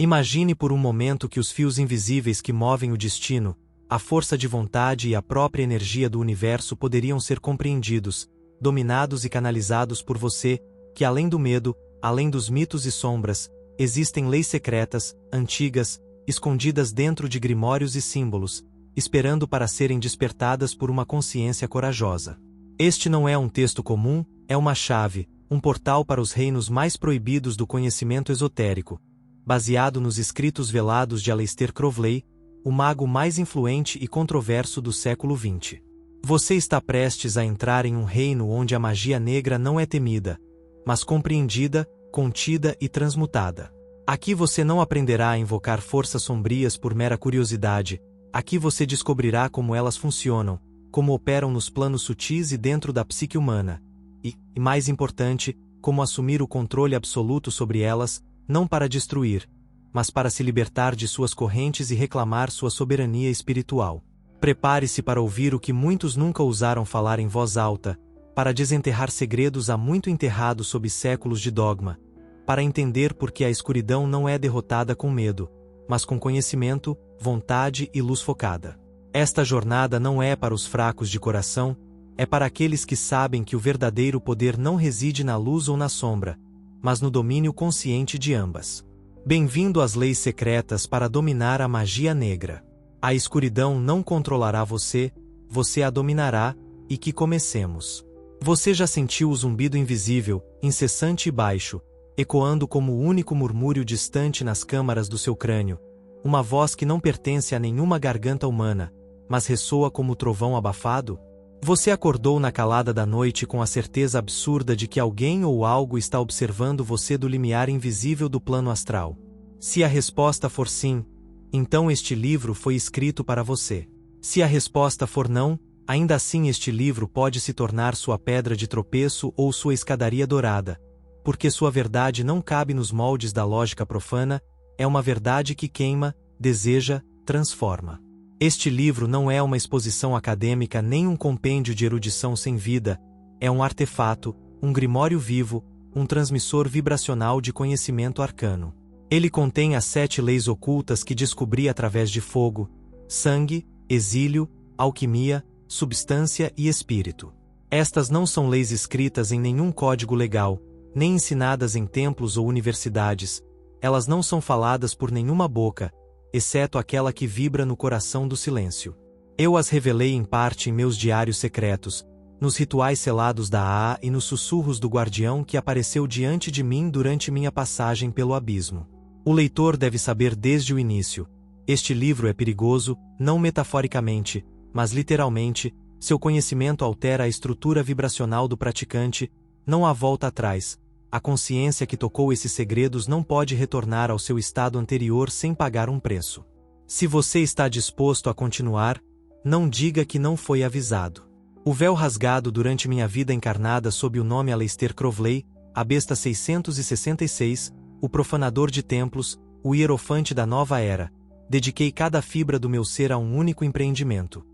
Imagine por um momento que os fios invisíveis que movem o destino, a força de vontade e a própria energia do universo poderiam ser compreendidos, dominados e canalizados por você, que além do medo, além dos mitos e sombras, existem leis secretas, antigas, escondidas dentro de grimórios e símbolos, esperando para serem despertadas por uma consciência corajosa. Este não é um texto comum, é uma chave, um portal para os reinos mais proibidos do conhecimento esotérico, baseado nos escritos velados de Aleister Crowley, o mago mais influente e controverso do século XX. Você está prestes a entrar em um reino onde a magia negra não é temida, mas compreendida, contida e transmutada. Aqui você não aprenderá a invocar forças sombrias por mera curiosidade, aqui você descobrirá como elas funcionam, como operam nos planos sutis e dentro da psique humana, e, mais importante, como assumir o controle absoluto sobre elas, não para destruir, mas para se libertar de suas correntes e reclamar sua soberania espiritual. Prepare-se para ouvir o que muitos nunca ousaram falar em voz alta, para desenterrar segredos há muito enterrados sob séculos de dogma, para entender por que a escuridão não é derrotada com medo, mas com conhecimento, vontade e luz focada. Esta jornada não é para os fracos de coração, é para aqueles que sabem que o verdadeiro poder não reside na luz ou na sombra, mas no domínio consciente de ambas. Bem-vindo às leis secretas para dominar a magia negra. A escuridão não controlará você, você a dominará, e que comecemos. Você já sentiu o zumbido invisível, incessante e baixo, ecoando como o único murmúrio distante nas câmaras do seu crânio, uma voz que não pertence a nenhuma garganta humana, mas ressoa como trovão abafado? Você acordou na calada da noite com a certeza absurda de que alguém ou algo está observando você do limiar invisível do plano astral? Se a resposta for sim, então este livro foi escrito para você. Se a resposta for não, ainda assim este livro pode se tornar sua pedra de tropeço ou sua escadaria dourada, porque sua verdade não cabe nos moldes da lógica profana, é uma verdade que queima, deseja, transforma. Este livro não é uma exposição acadêmica nem um compêndio de erudição sem vida, é um artefato, um grimório vivo, um transmissor vibracional de conhecimento arcano. Ele contém as 7 leis ocultas que descobri através de fogo, sangue, exílio, alquimia, substância e espírito. Estas não são leis escritas em nenhum código legal, nem ensinadas em templos ou universidades, elas não são faladas por nenhuma boca, exceto aquela que vibra no coração do silêncio. Eu as revelei em parte em meus diários secretos, nos rituais selados da AA e nos sussurros do guardião que apareceu diante de mim durante minha passagem pelo abismo. O leitor deve saber desde o início, este livro é perigoso, não metaforicamente, mas literalmente, seu conhecimento altera a estrutura vibracional do praticante, não há volta atrás. A consciência que tocou esses segredos não pode retornar ao seu estado anterior sem pagar um preço. Se você está disposto a continuar, não diga que não foi avisado. O véu rasgado durante minha vida encarnada sob o nome Aleister Crowley, a besta 666, o profanador de templos, o hierofante da nova era, dediquei cada fibra do meu ser a um único empreendimento.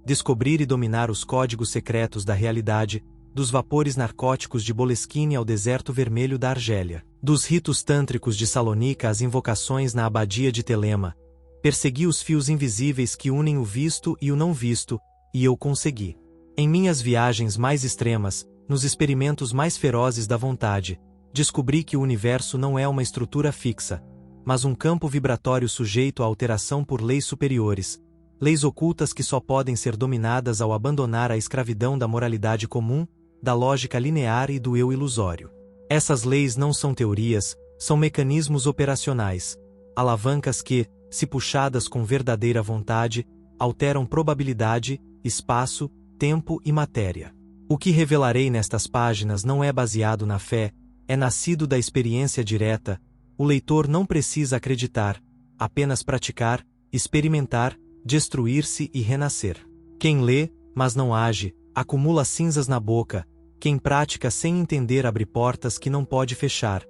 Descobrir e dominar os códigos secretos da realidade, dos vapores narcóticos de Boleskine ao deserto vermelho da Argélia, dos ritos tântricos de Salonica às invocações na abadia de Telema. Persegui os fios invisíveis que unem o visto e o não visto, e eu consegui. Em minhas viagens mais extremas, nos experimentos mais ferozes da vontade, descobri que o universo não é uma estrutura fixa, mas um campo vibratório sujeito à alteração por leis superiores, leis ocultas que só podem ser dominadas ao abandonar a escravidão da moralidade comum, da lógica linear e do eu ilusório. Essas leis não são teorias, são mecanismos operacionais, alavancas que, se puxadas com verdadeira vontade, alteram probabilidade, espaço, tempo e matéria. O que revelarei nestas páginas não é baseado na fé, é nascido da experiência direta. O leitor não precisa acreditar, apenas praticar, experimentar, destruir-se e renascer. Quem lê, mas não age, acumula cinzas na boca. Quem pratica sem entender abre portas que não pode fechar,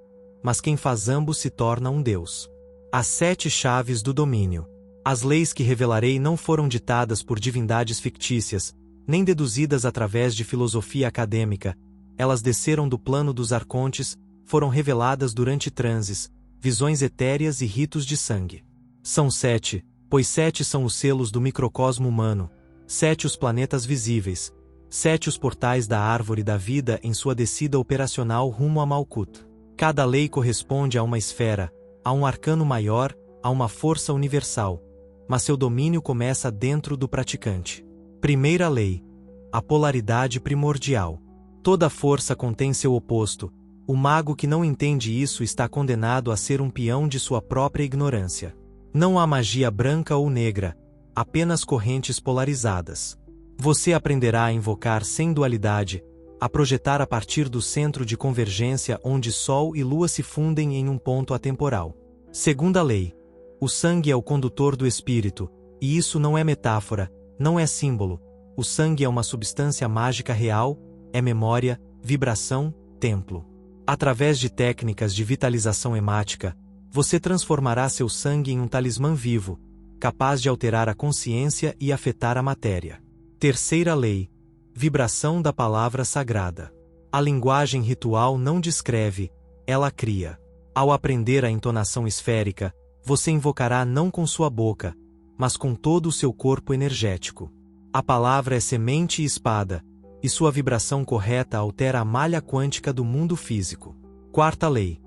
mas quem faz ambos se torna um Deus. As 7 chaves do domínio. As leis que revelarei não foram ditadas por divindades fictícias, nem deduzidas através de filosofia acadêmica. Elas desceram do plano dos arcontes, foram reveladas durante transes, visões etéreas e ritos de sangue. São 7, pois 7 são os selos do microcosmo humano, 7 os planetas visíveis, 7 os portais da árvore da vida em sua descida operacional rumo a Malkuth. Cada lei corresponde a uma esfera, a um arcano maior, a uma força universal, mas seu domínio começa dentro do praticante. Primeira lei: a polaridade primordial. Toda força contém seu oposto. O mago que não entende isso está condenado a ser um peão de sua própria ignorância. Não há magia branca ou negra, apenas correntes polarizadas. Você aprenderá a invocar sem dualidade, a projetar a partir do centro de convergência onde Sol e Lua se fundem em um ponto atemporal. Segunda lei: o sangue é o condutor do espírito, e isso não é metáfora, não é símbolo. O sangue é uma substância mágica real, é memória, vibração, templo. Através de técnicas de vitalização hemática, você transformará seu sangue em um talismã vivo, capaz de alterar a consciência e afetar a matéria. Terceira lei: vibração da palavra sagrada. A linguagem ritual não descreve, ela cria. Ao aprender a entonação esférica, você invocará não com sua boca, mas com todo o seu corpo energético. A palavra é semente e espada, e sua vibração correta altera a malha quântica do mundo físico. Quarta lei: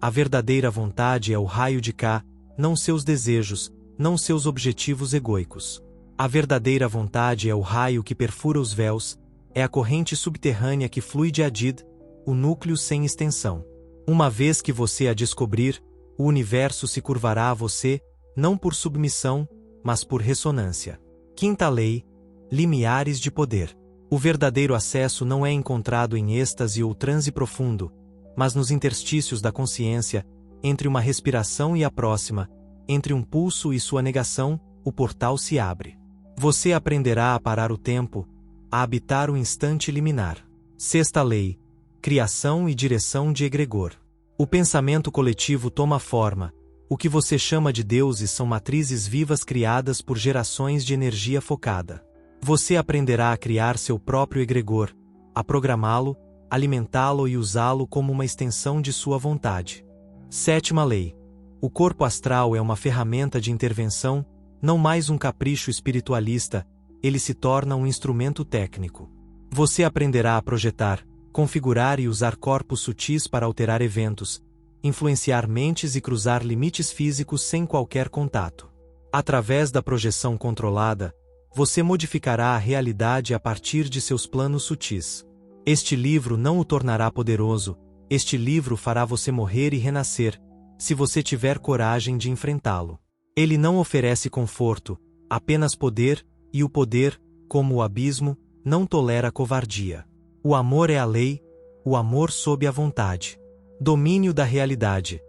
a verdadeira vontade é o raio de Ka, não seus desejos, não seus objetivos egóicos. A verdadeira vontade é o raio que perfura os véus, é a corrente subterrânea que flui de Adid, o núcleo sem extensão. Uma vez que você a descobrir, o universo se curvará a você, não por submissão, mas por ressonância. Quinta lei: limiares de poder. O verdadeiro acesso não é encontrado em êxtase ou transe profundo, mas nos interstícios da consciência, entre uma respiração e a próxima, entre um pulso e sua negação, o portal se abre. Você aprenderá a parar o tempo, a habitar o instante liminar. Sexta lei: criação e direção de egregor. O pensamento coletivo toma forma. O que você chama de deuses são matrizes vivas criadas por gerações de energia focada. Você aprenderá a criar seu próprio egregor, a programá-lo, alimentá-lo e usá-lo como uma extensão de sua vontade. Sétima lei: o corpo astral é uma ferramenta de intervenção, não mais um capricho espiritualista, ele se torna um instrumento técnico. Você aprenderá a projetar, configurar e usar corpos sutis para alterar eventos, influenciar mentes e cruzar limites físicos sem qualquer contato. Através da projeção controlada, você modificará a realidade a partir de seus planos sutis. Este livro não o tornará poderoso, este livro fará você morrer e renascer, se você tiver coragem de enfrentá-lo. Ele não oferece conforto, apenas poder, e o poder, como o abismo, não tolera covardia. O amor é a lei, o amor sob a vontade. Domínio da realidade.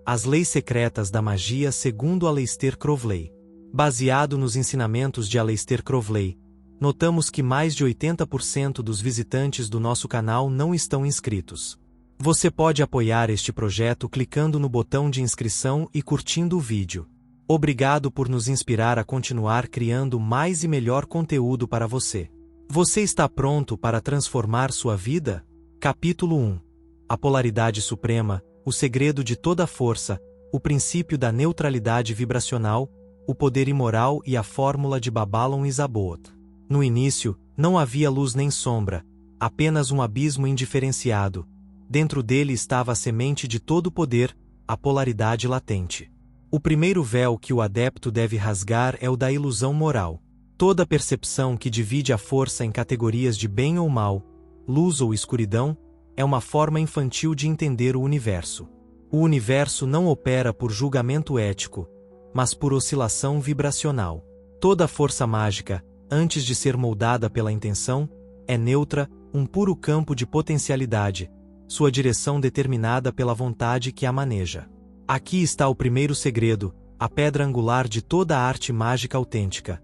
As leis secretas da magia segundo Aleister Crowley. Baseado nos ensinamentos de Aleister Crowley, notamos que mais de 80% dos visitantes do nosso canal não estão inscritos. Você pode apoiar este projeto clicando no botão de inscrição e curtindo o vídeo. Obrigado por nos inspirar a continuar criando mais e melhor conteúdo para você. Você está pronto para transformar sua vida? Capítulo 1. A polaridade suprema, o segredo de toda força, o princípio da neutralidade vibracional, o poder imoral e a fórmula de Babylon e Zaboth. No início, não havia luz nem sombra, apenas um abismo indiferenciado. Dentro dele estava a semente de todo o poder, a polaridade latente. O primeiro véu que o adepto deve rasgar é o da ilusão moral. Toda percepção que divide a força em categorias de bem ou mal, luz ou escuridão, é uma forma infantil de entender o universo. O universo não opera por julgamento ético, mas por oscilação vibracional. Toda força mágica, antes de ser moldada pela intenção, é neutra, um puro campo de potencialidade, sua direção determinada pela vontade que a maneja. Aqui está o primeiro segredo, a pedra angular de toda a arte mágica autêntica.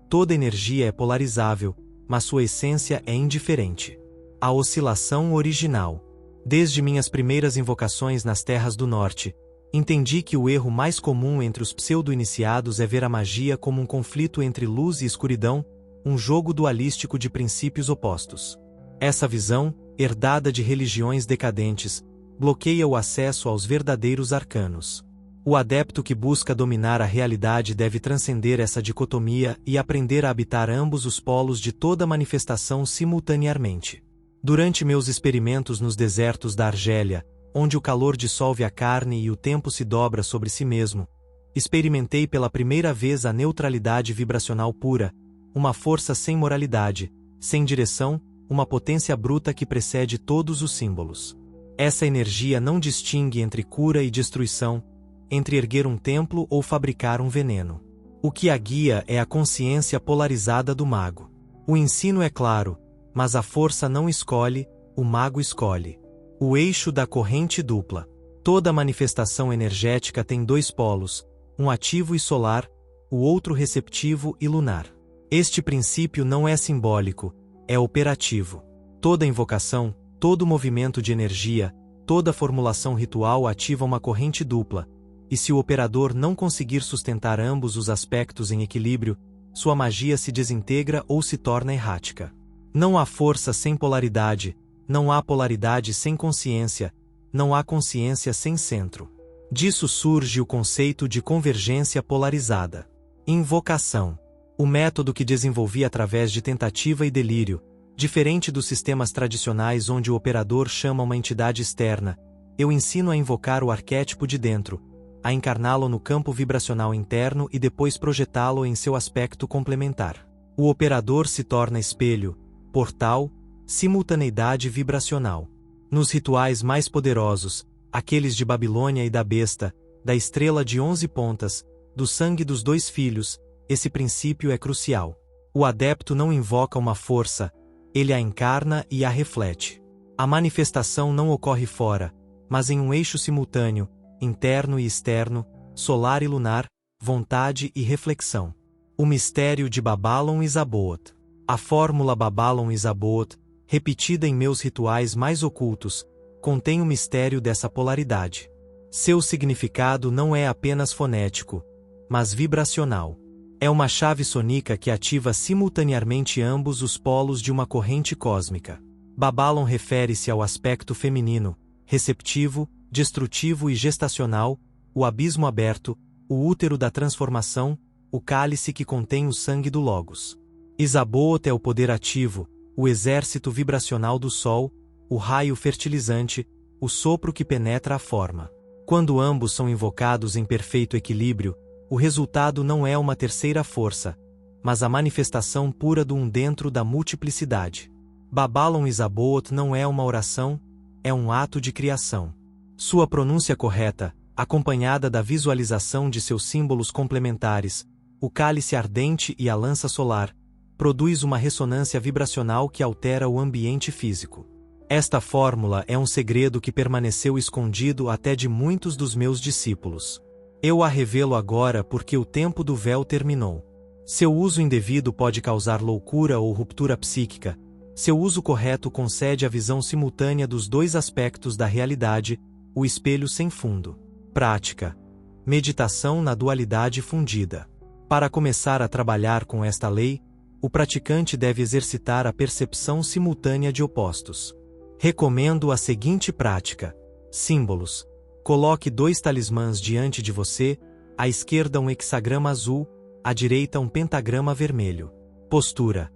Toda energia é polarizável, mas sua essência é indiferente. A oscilação original. Desde minhas primeiras invocações nas Terras do Norte, entendi que o erro mais comum entre os pseudo-iniciados é ver a magia como um conflito entre luz e escuridão, um jogo dualístico de princípios opostos. Essa visão, herdada de religiões decadentes, bloqueia o acesso aos verdadeiros arcanos. O adepto que busca dominar a realidade deve transcender essa dicotomia e aprender a habitar ambos os polos de toda manifestação simultaneamente. Durante meus experimentos nos desertos da Argélia, onde o calor dissolve a carne e o tempo se dobra sobre si mesmo, experimentei pela primeira vez a neutralidade vibracional pura, uma força sem moralidade, sem direção, uma potência bruta que precede todos os símbolos. Essa energia não distingue entre cura e destruição, entre erguer um templo ou fabricar um veneno. O que a guia é a consciência polarizada do mago. O ensino é claro, mas a força não escolhe, o mago escolhe. O eixo da corrente dupla. Toda manifestação energética tem dois polos, um ativo e solar, o outro receptivo e lunar. Este princípio não é simbólico, é operativo. Toda invocação, todo movimento de energia, toda formulação ritual ativa uma corrente dupla, e se o operador não conseguir sustentar ambos os aspectos em equilíbrio, sua magia se desintegra ou se torna errática. Não há força sem polaridade, não há polaridade sem consciência, não há consciência sem centro. Disso surge o conceito de convergência polarizada. Invocação. O método que desenvolvi através de tentativa e delírio, diferente dos sistemas tradicionais onde o operador chama uma entidade externa, eu ensino a invocar o arquétipo de dentro, a encarná-lo no campo vibracional interno e depois projetá-lo em seu aspecto complementar. O operador se torna espelho, portal, simultaneidade vibracional. Nos rituais mais poderosos, aqueles de Babilônia e da besta, da estrela de 11 pontas, do sangue dos dois filhos, esse princípio é crucial. O adepto não invoca uma força, ele a encarna e a reflete. A manifestação não ocorre fora, mas em um eixo simultâneo, interno e externo, solar e lunar, vontade e reflexão. O mistério de Babalon e Zaboth. A fórmula Babalon e Zaboth, repetida em meus rituais mais ocultos, contém o mistério dessa polaridade. Seu significado não é apenas fonético, mas vibracional. É uma chave sônica que ativa simultaneamente ambos os polos de uma corrente cósmica. Babalon refere-se ao aspecto feminino, receptivo, destrutivo e gestacional, o abismo aberto, o útero da transformação, o cálice que contém o sangue do Logos. Zaboth é o poder ativo, o exército vibracional do Sol, o raio fertilizante, o sopro que penetra a forma. Quando ambos são invocados em perfeito equilíbrio, o resultado não é uma terceira força, mas a manifestação pura do um dentro da multiplicidade. Babalon e Zaboth não é uma oração, é um ato de criação. Sua pronúncia correta, acompanhada da visualização de seus símbolos complementares, o cálice ardente e a lança solar, produz uma ressonância vibracional que altera o ambiente físico. Esta fórmula é um segredo que permaneceu escondido até de muitos dos meus discípulos. Eu a revelo agora porque o tempo do véu terminou. Seu uso indevido pode causar loucura ou ruptura psíquica. Seu uso correto concede a visão simultânea dos dois aspectos da realidade, o espelho sem fundo. Prática. Meditação na dualidade fundida. Para começar a trabalhar com esta lei, o praticante deve exercitar a percepção simultânea de opostos. Recomendo a seguinte prática. Símbolos. Coloque 2 talismãs diante de você, à esquerda um hexagrama azul, à direita um pentagrama vermelho. Postura.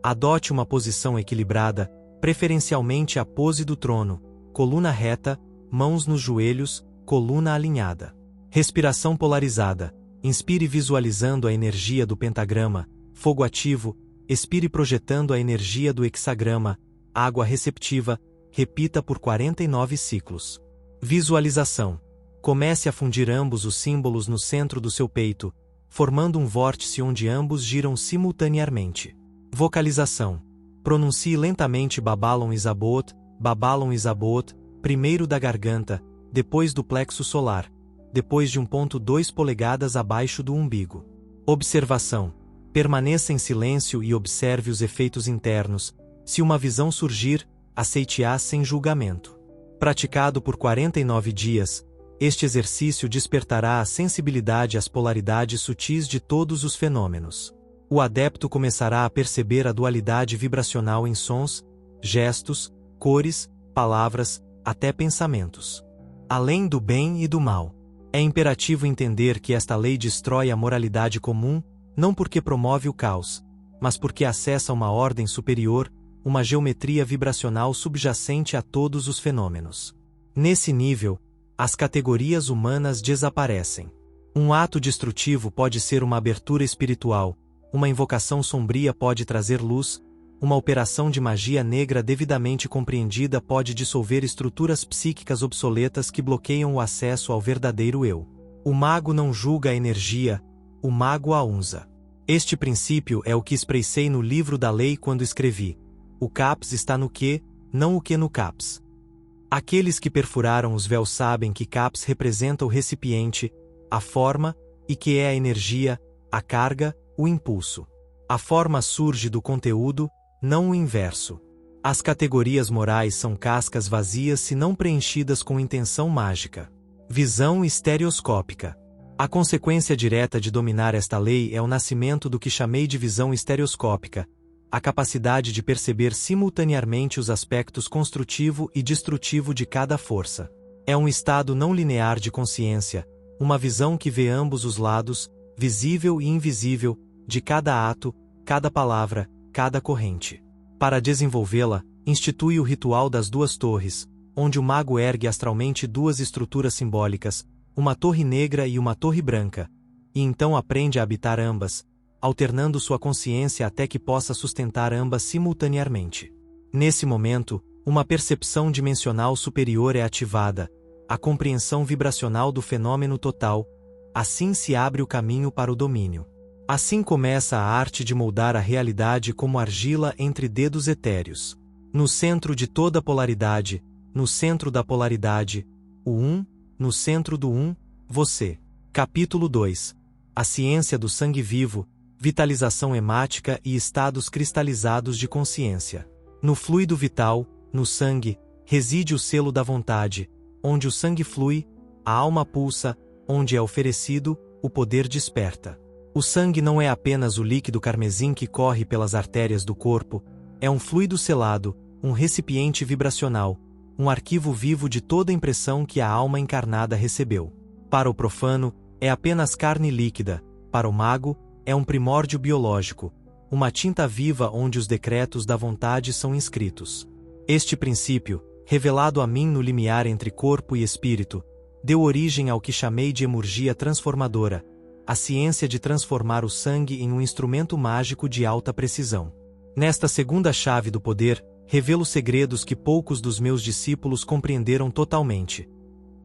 Adote uma posição equilibrada, preferencialmente a pose do trono, coluna reta, mãos nos joelhos, coluna alinhada. Respiração polarizada. Inspire visualizando a energia do pentagrama, fogo ativo, expire projetando a energia do hexagrama, água receptiva, repita por 49 ciclos. Visualização. Comece a fundir ambos os símbolos no centro do seu peito, formando um vórtice onde ambos giram simultaneamente. Vocalização. Pronuncie lentamente Babalon e Zaboth, primeiro da garganta, depois do plexo solar, depois de 1,2 polegadas abaixo do umbigo. Observação. Permaneça em silêncio e observe os efeitos internos. Se uma visão surgir, aceite-a sem julgamento. Praticado por 49 dias, este exercício despertará a sensibilidade às polaridades sutis de todos os fenômenos. O adepto começará a perceber a dualidade vibracional em sons, gestos, cores, palavras, até pensamentos. Além do bem e do mal. É imperativo entender que esta lei destrói a moralidade comum, não porque promove o caos, mas porque acessa uma ordem superior, uma geometria vibracional subjacente a todos os fenômenos. Nesse nível, as categorias humanas desaparecem. Um ato destrutivo pode ser uma abertura espiritual, uma invocação sombria pode trazer luz, uma operação de magia negra devidamente compreendida pode dissolver estruturas psíquicas obsoletas que bloqueiam o acesso ao verdadeiro eu. O mago não julga a energia, o mago a usa. Este princípio é o que expressei no livro da lei quando escrevi: o CAPS está no que, não o que no CAPS. Aqueles que perfuraram os véus sabem que CAPS representa o recipiente, a forma, e que é a energia, a carga, o impulso. A forma surge do conteúdo, não o inverso. As categorias morais são cascas vazias se não preenchidas com intenção mágica. Visão estereoscópica. A consequência direta de dominar esta lei é o nascimento do que chamei de visão estereoscópica, a capacidade de perceber simultaneamente os aspectos construtivo e destrutivo de cada força. É um estado não linear de consciência, uma visão que vê ambos os lados, visível e invisível, de cada ato, cada palavra, cada corrente. Para desenvolvê-la, institui o ritual das duas torres, onde o mago ergue astralmente duas estruturas simbólicas, uma torre negra e uma torre branca, e então aprende a habitar ambas, alternando sua consciência até que possa sustentar ambas simultaneamente. Nesse momento, uma percepção dimensional superior é ativada, a compreensão vibracional do fenômeno total, assim se abre o caminho para o domínio. Assim começa a arte de moldar a realidade como argila entre dedos etéreos. No centro de toda polaridade, no centro da polaridade, o um, no centro do um, você. Capítulo 2. A ciência do sangue vivo, vitalização hemática e estados cristalizados de consciência. No fluido vital, no sangue, reside o selo da vontade, onde o sangue flui, a alma pulsa, onde é oferecido, o poder desperta. O sangue não é apenas o líquido carmesim que corre pelas artérias do corpo, é um fluido selado, um recipiente vibracional, um arquivo vivo de toda impressão que a alma encarnada recebeu. Para o profano, é apenas carne líquida, para o mago, é um primórdio biológico, uma tinta viva onde os decretos da vontade são inscritos. Este princípio, revelado a mim no limiar entre corpo e espírito, deu origem ao que chamei de hemurgia transformadora, a ciência de transformar o sangue em um instrumento mágico de alta precisão. Nesta segunda chave do poder, revelo segredos que poucos dos meus discípulos compreenderam totalmente.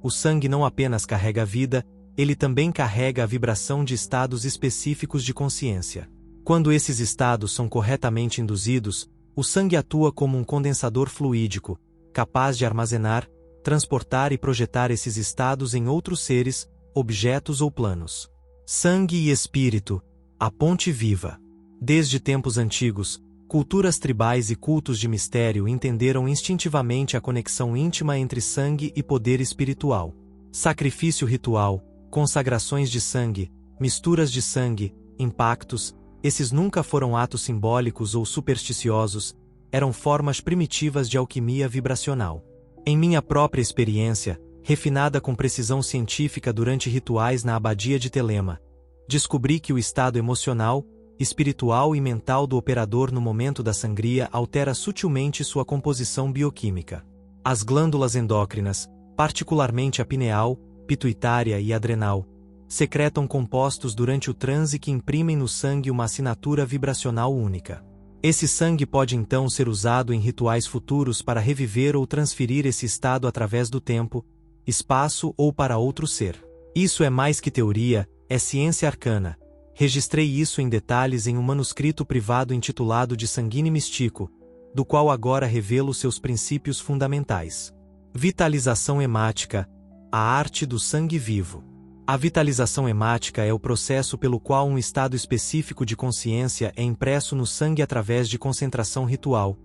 O sangue não apenas carrega a vida, ele também carrega a vibração de estados específicos de consciência. Quando esses estados são corretamente induzidos, o sangue atua como um condensador fluídico, capaz de armazenar, transportar e projetar esses estados em outros seres, objetos ou planos. Sangue e espírito, a ponte viva. Desde tempos antigos, culturas tribais e cultos de mistério entenderam instintivamente a conexão íntima entre sangue e poder espiritual. Sacrifício ritual, consagrações de sangue, misturas de sangue, impactos, esses nunca foram atos simbólicos ou supersticiosos, eram formas primitivas de alquimia vibracional. Em minha própria experiência, refinada com precisão científica durante rituais na abadia de Telema, descobri que o estado emocional, espiritual e mental do operador no momento da sangria altera sutilmente sua composição bioquímica. As glândulas endócrinas, particularmente a pineal, pituitária e adrenal, secretam compostos durante o transe que imprimem no sangue uma assinatura vibracional única. Esse sangue pode então ser usado em rituais futuros para reviver ou transferir esse estado através do tempo, espaço ou para outro ser. Isso é mais que teoria, é ciência arcana. Registrei isso em detalhes em um manuscrito privado intitulado De Sanguine Mistico, do qual agora revelo seus princípios fundamentais. Vitalização hemática, a arte do sangue vivo. A vitalização hemática é o processo pelo qual um estado específico de consciência é impresso no sangue através de concentração ritual,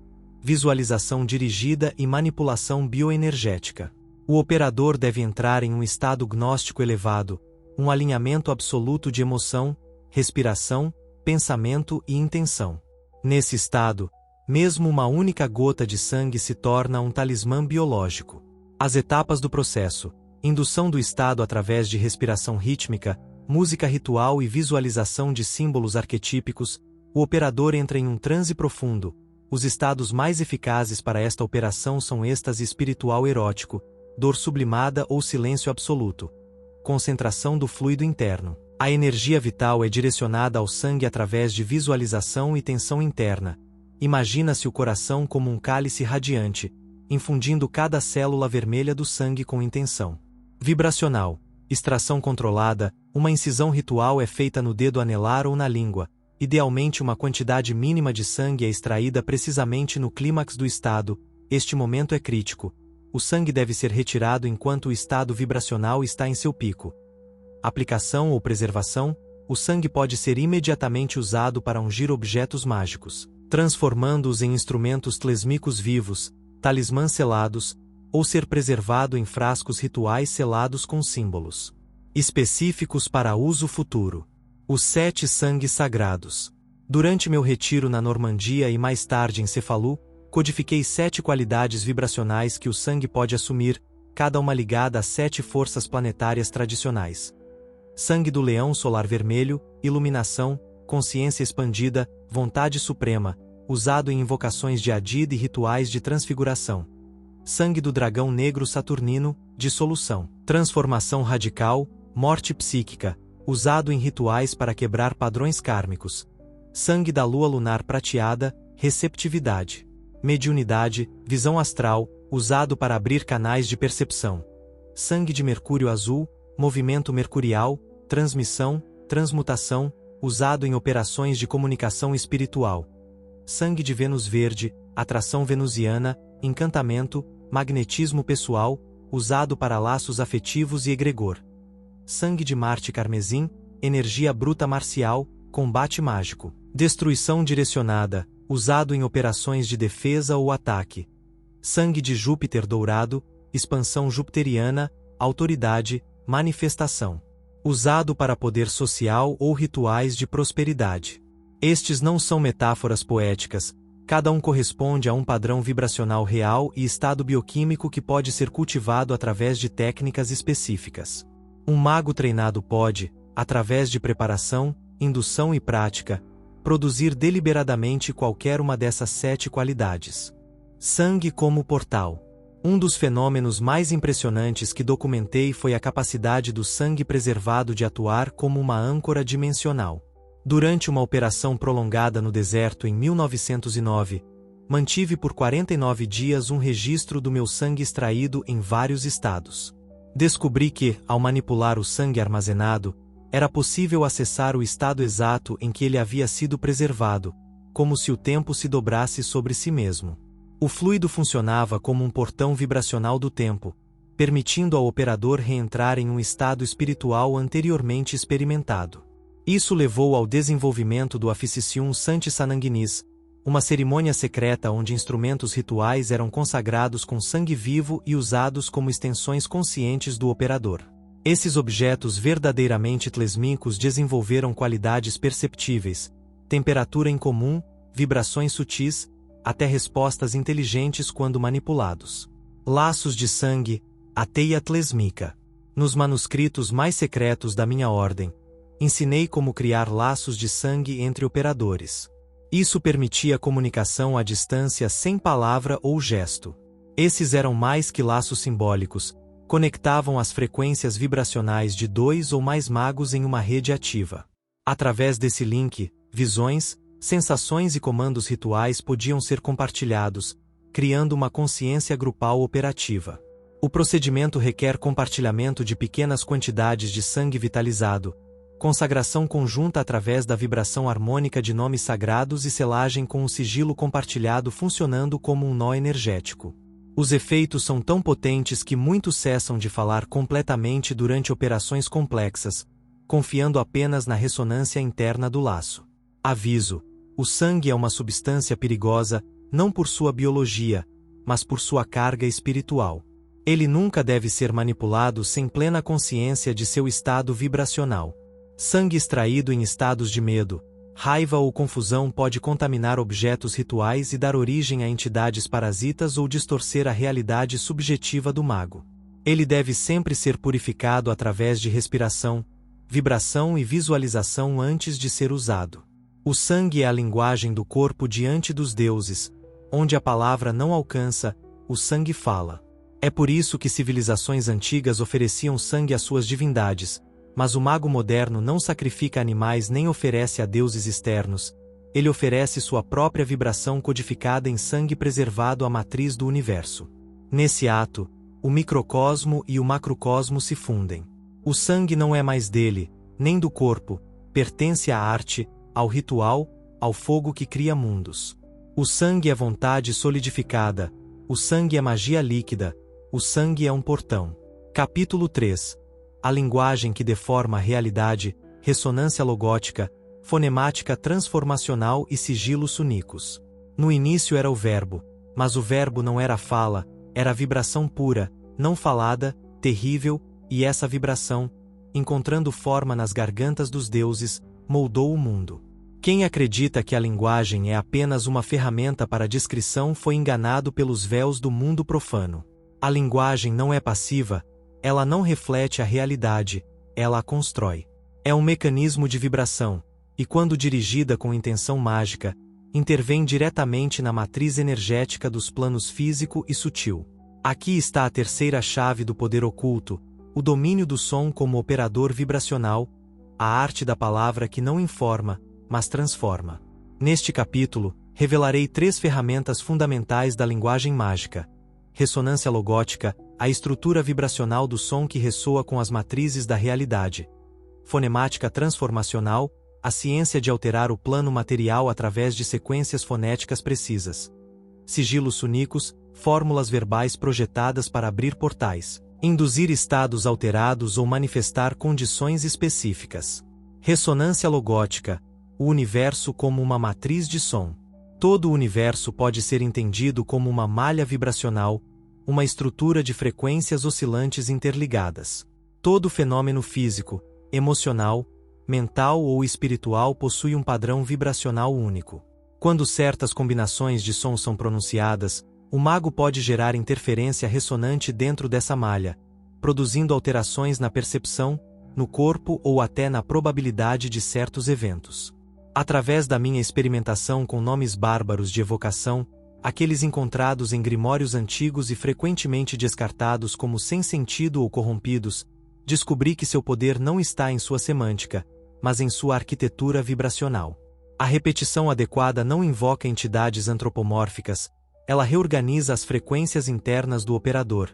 visualização dirigida e manipulação bioenergética. O operador deve entrar em um estado gnóstico elevado, um alinhamento absoluto de emoção, respiração, pensamento e intenção. Nesse estado, mesmo uma única gota de sangue se torna um talismã biológico. As etapas do processo: indução do estado através de respiração rítmica, música ritual e visualização de símbolos arquetípicos. O operador entra em um transe profundo. Os estados mais eficazes para esta operação são êxtase espiritual erótico, dor sublimada ou silêncio absoluto. Concentração do fluido interno. A energia vital é direcionada ao sangue através de visualização e tensão interna. Imagina-se o coração como um cálice radiante, infundindo cada célula vermelha do sangue com intenção. Vibracional. Extração controlada. Uma incisão ritual é feita no dedo anelar ou na língua. Idealmente, uma quantidade mínima de sangue é extraída precisamente no clímax do estado. Este momento é crítico. O sangue deve ser retirado enquanto o estado vibracional está em seu pico. Aplicação ou preservação. O sangue pode ser imediatamente usado para ungir objetos mágicos, transformando-os em instrumentos tlesmicos vivos, talismãs selados, ou ser preservado em frascos rituais selados com símbolos específicos para uso futuro. Os 7 sangues sagrados. Durante meu retiro na Normandia e mais tarde em Cefalu, codifiquei 7 qualidades vibracionais que o sangue pode assumir, cada uma ligada a 7 forças planetárias tradicionais. Sangue do leão solar vermelho, iluminação, consciência expandida, vontade suprema, usado em invocações de Adid e rituais de transfiguração. Sangue do dragão negro saturnino, dissolução, transformação radical, morte psíquica, usado em rituais para quebrar padrões kármicos. Sangue da lua lunar prateada, receptividade, mediunidade, visão astral, usado para abrir canais de percepção. Sangue de mercúrio azul, movimento mercurial, transmissão, transmutação, usado em operações de comunicação espiritual. Sangue de Vênus verde, atração venusiana, encantamento, magnetismo pessoal, usado para laços afetivos e egregor. Sangue de Marte carmesim, energia bruta marcial, combate mágico. Destruição direcionada, usado em operações de defesa ou ataque. Sangue de Júpiter dourado, expansão jupiteriana, autoridade, manifestação. Usado para poder social ou rituais de prosperidade. Estes não são metáforas poéticas, cada um corresponde a um padrão vibracional real e estado bioquímico que pode ser cultivado através de técnicas específicas. Um mago treinado pode, através de preparação, indução e prática, produzir deliberadamente qualquer uma dessas 7 qualidades. Sangue como portal. Um dos fenômenos mais impressionantes que documentei foi a capacidade do sangue preservado de atuar como uma âncora dimensional. Durante uma operação prolongada no deserto em 1909, mantive por 49 dias um registro do meu sangue extraído em vários estados. Descobri que, ao manipular o sangue armazenado, era possível acessar o estado exato em que ele havia sido preservado, como se o tempo se dobrasse sobre si mesmo. O fluido funcionava como um portão vibracional do tempo, permitindo ao operador reentrar em um estado espiritual anteriormente experimentado. Isso levou ao desenvolvimento do Officium Sancti Sanguinis, uma cerimônia secreta onde instrumentos rituais eram consagrados com sangue vivo e usados como extensões conscientes do operador. Esses objetos verdadeiramente tlesmicos desenvolveram qualidades perceptíveis, temperatura incomum, vibrações sutis, até respostas inteligentes quando manipulados. Laços de sangue, a teia tlesmica. Nos manuscritos mais secretos da minha ordem, ensinei como criar laços de sangue entre operadores. Isso permitia comunicação à distância sem palavra ou gesto. Esses eram mais que laços simbólicos, conectavam as frequências vibracionais de 2 ou mais magos em uma rede ativa. Através desse link, visões, sensações e comandos rituais podiam ser compartilhados, criando uma consciência grupal operativa. O procedimento requer compartilhamento de pequenas quantidades de sangue vitalizado, consagração conjunta através da vibração harmônica de nomes sagrados e selagem com um sigilo compartilhado funcionando como um nó energético. Os efeitos são tão potentes que muitos cessam de falar completamente durante operações complexas, confiando apenas na ressonância interna do laço. Aviso: o sangue é uma substância perigosa, não por sua biologia, mas por sua carga espiritual. Ele nunca deve ser manipulado sem plena consciência de seu estado vibracional. Sangue extraído em estados de medo, Raiva ou confusão pode contaminar objetos rituais e dar origem a entidades parasitas ou distorcer a realidade subjetiva do mago. Ele deve sempre ser purificado através de respiração, vibração e visualização antes de ser usado. O sangue é a linguagem do corpo diante dos deuses, onde a palavra não alcança, o sangue fala. É por isso que civilizações antigas ofereciam sangue às suas divindades, mas o mago moderno não sacrifica animais nem oferece a deuses externos, ele oferece sua própria vibração codificada em sangue preservado à matriz do universo. Nesse ato, o microcosmo e o macrocosmo se fundem. O sangue não é mais dele, nem do corpo, pertence à arte, ao ritual, ao fogo que cria mundos. O sangue é vontade solidificada, o sangue é magia líquida, o sangue é um portão. Capítulo 3. A linguagem que deforma a realidade, ressonância logótica, fonemática transformacional e sigilos sunicos. No início era o verbo, mas o verbo não era fala, era vibração pura, não falada, terrível, e essa vibração, encontrando forma nas gargantas dos deuses, moldou o mundo. Quem acredita que a linguagem é apenas uma ferramenta para descrição foi enganado pelos véus do mundo profano. A linguagem não é passiva, ela não reflete a realidade, ela a constrói. É um mecanismo de vibração, e quando dirigida com intenção mágica, intervém diretamente na matriz energética dos planos físico e sutil. Aqui está a terceira chave do poder oculto, o domínio do som como operador vibracional, a arte da palavra que não informa, mas transforma. Neste capítulo, revelarei 3 ferramentas fundamentais da linguagem mágica: ressonância logótica, a estrutura vibracional do som que ressoa com as matrizes da realidade; fonemática transformacional, a ciência de alterar o plano material através de sequências fonéticas precisas; sigilos sunicos, fórmulas verbais projetadas para abrir portais, induzir estados alterados ou manifestar condições específicas; ressonância logótica, o universo como uma matriz de som. Todo o universo pode ser entendido como uma malha vibracional, uma estrutura de frequências oscilantes interligadas. Todo fenômeno físico, emocional, mental ou espiritual possui um padrão vibracional único. Quando certas combinações de som são pronunciadas, o mago pode gerar interferência ressonante dentro dessa malha, produzindo alterações na percepção, no corpo ou até na probabilidade de certos eventos. Através da minha experimentação com nomes bárbaros de evocação, aqueles encontrados em grimórios antigos e frequentemente descartados como sem sentido ou corrompidos, descobri que seu poder não está em sua semântica, mas em sua arquitetura vibracional. A repetição adequada não invoca entidades antropomórficas, ela reorganiza as frequências internas do operador,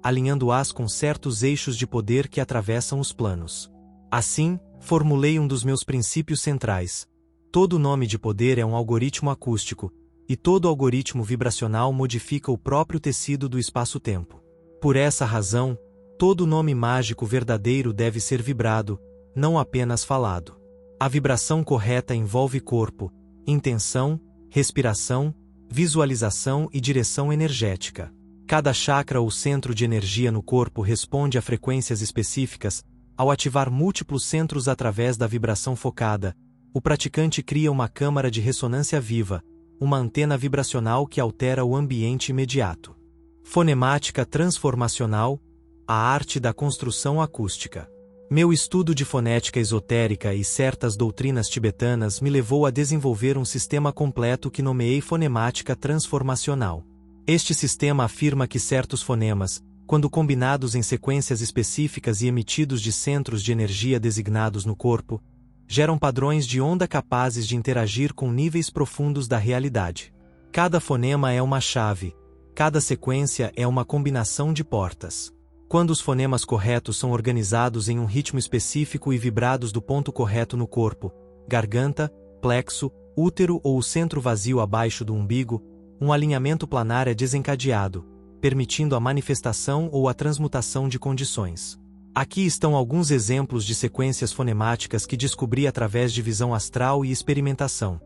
alinhando-as com certos eixos de poder que atravessam os planos. Assim, formulei um dos meus princípios centrais: todo nome de poder é um algoritmo acústico, e todo algoritmo vibracional modifica o próprio tecido do espaço-tempo. Por essa razão, todo nome mágico verdadeiro deve ser vibrado, não apenas falado. A vibração correta envolve corpo, intenção, respiração, visualização e direção energética. Cada chakra ou centro de energia no corpo responde a frequências específicas. Ao ativar múltiplos centros através da vibração focada, o praticante cria uma câmara de ressonância viva, uma antena vibracional que altera o ambiente imediato. Fonemática transformacional, a arte da construção acústica. Meu estudo de fonética esotérica e certas doutrinas tibetanas me levou a desenvolver um sistema completo que nomeei fonemática transformacional. Este sistema afirma que certos fonemas, quando combinados em sequências específicas e emitidos de centros de energia designados no corpo, geram padrões de onda capazes de interagir com níveis profundos da realidade. Cada fonema é uma chave, cada sequência é uma combinação de portas. Quando os fonemas corretos são organizados em um ritmo específico e vibrados do ponto correto no corpo, garganta, plexo, útero ou o centro vazio abaixo do umbigo, um alinhamento planar é desencadeado, permitindo a manifestação ou a transmutação de condições. Aqui estão alguns exemplos de sequências fonemáticas que descobri através de visão astral e experimentação.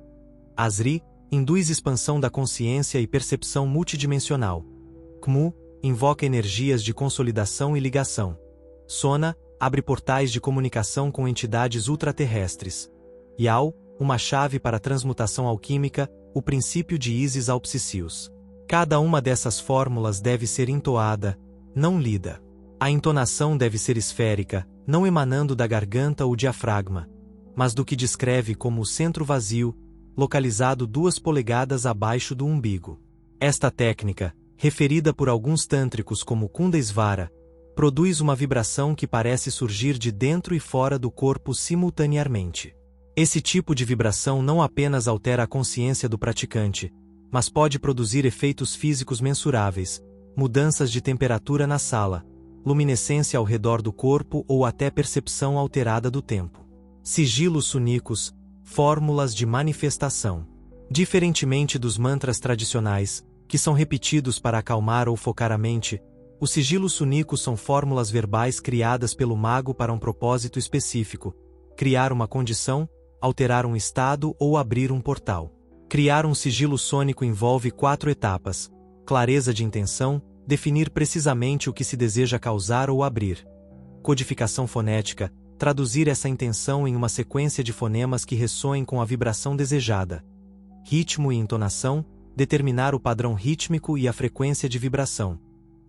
Asri induz expansão da consciência e percepção multidimensional. Kmu invoca energias de consolidação e ligação. Sona abre portais de comunicação com entidades ultraterrestres. Yao uma chave para a transmutação alquímica, o princípio de Isis Auspicius. Cada uma dessas fórmulas deve ser entoada, não lida. A entonação deve ser esférica, não emanando da garganta ou diafragma, mas do que descreve como o centro vazio, localizado 2 polegadas abaixo do umbigo. Esta técnica, referida por alguns tântricos como Kundasvara, produz uma vibração que parece surgir de dentro e fora do corpo simultaneamente. Esse tipo de vibração não apenas altera a consciência do praticante, mas pode produzir efeitos físicos mensuráveis, mudanças de temperatura na sala, luminescência ao redor do corpo ou até percepção alterada do tempo. Sigilos sunicos, fórmulas de manifestação. Diferentemente dos mantras tradicionais, que são repetidos para acalmar ou focar a mente, os sigilos sunicos são fórmulas verbais criadas pelo mago para um propósito específico: criar uma condição, alterar um estado ou abrir um portal. Criar um sigilo sônico envolve 4 etapas: clareza de intenção, definir precisamente o que se deseja causar ou abrir. Codificação fonética, traduzir essa intenção em uma sequência de fonemas que ressoem com a vibração desejada. Ritmo e entonação, determinar o padrão rítmico e a frequência de vibração.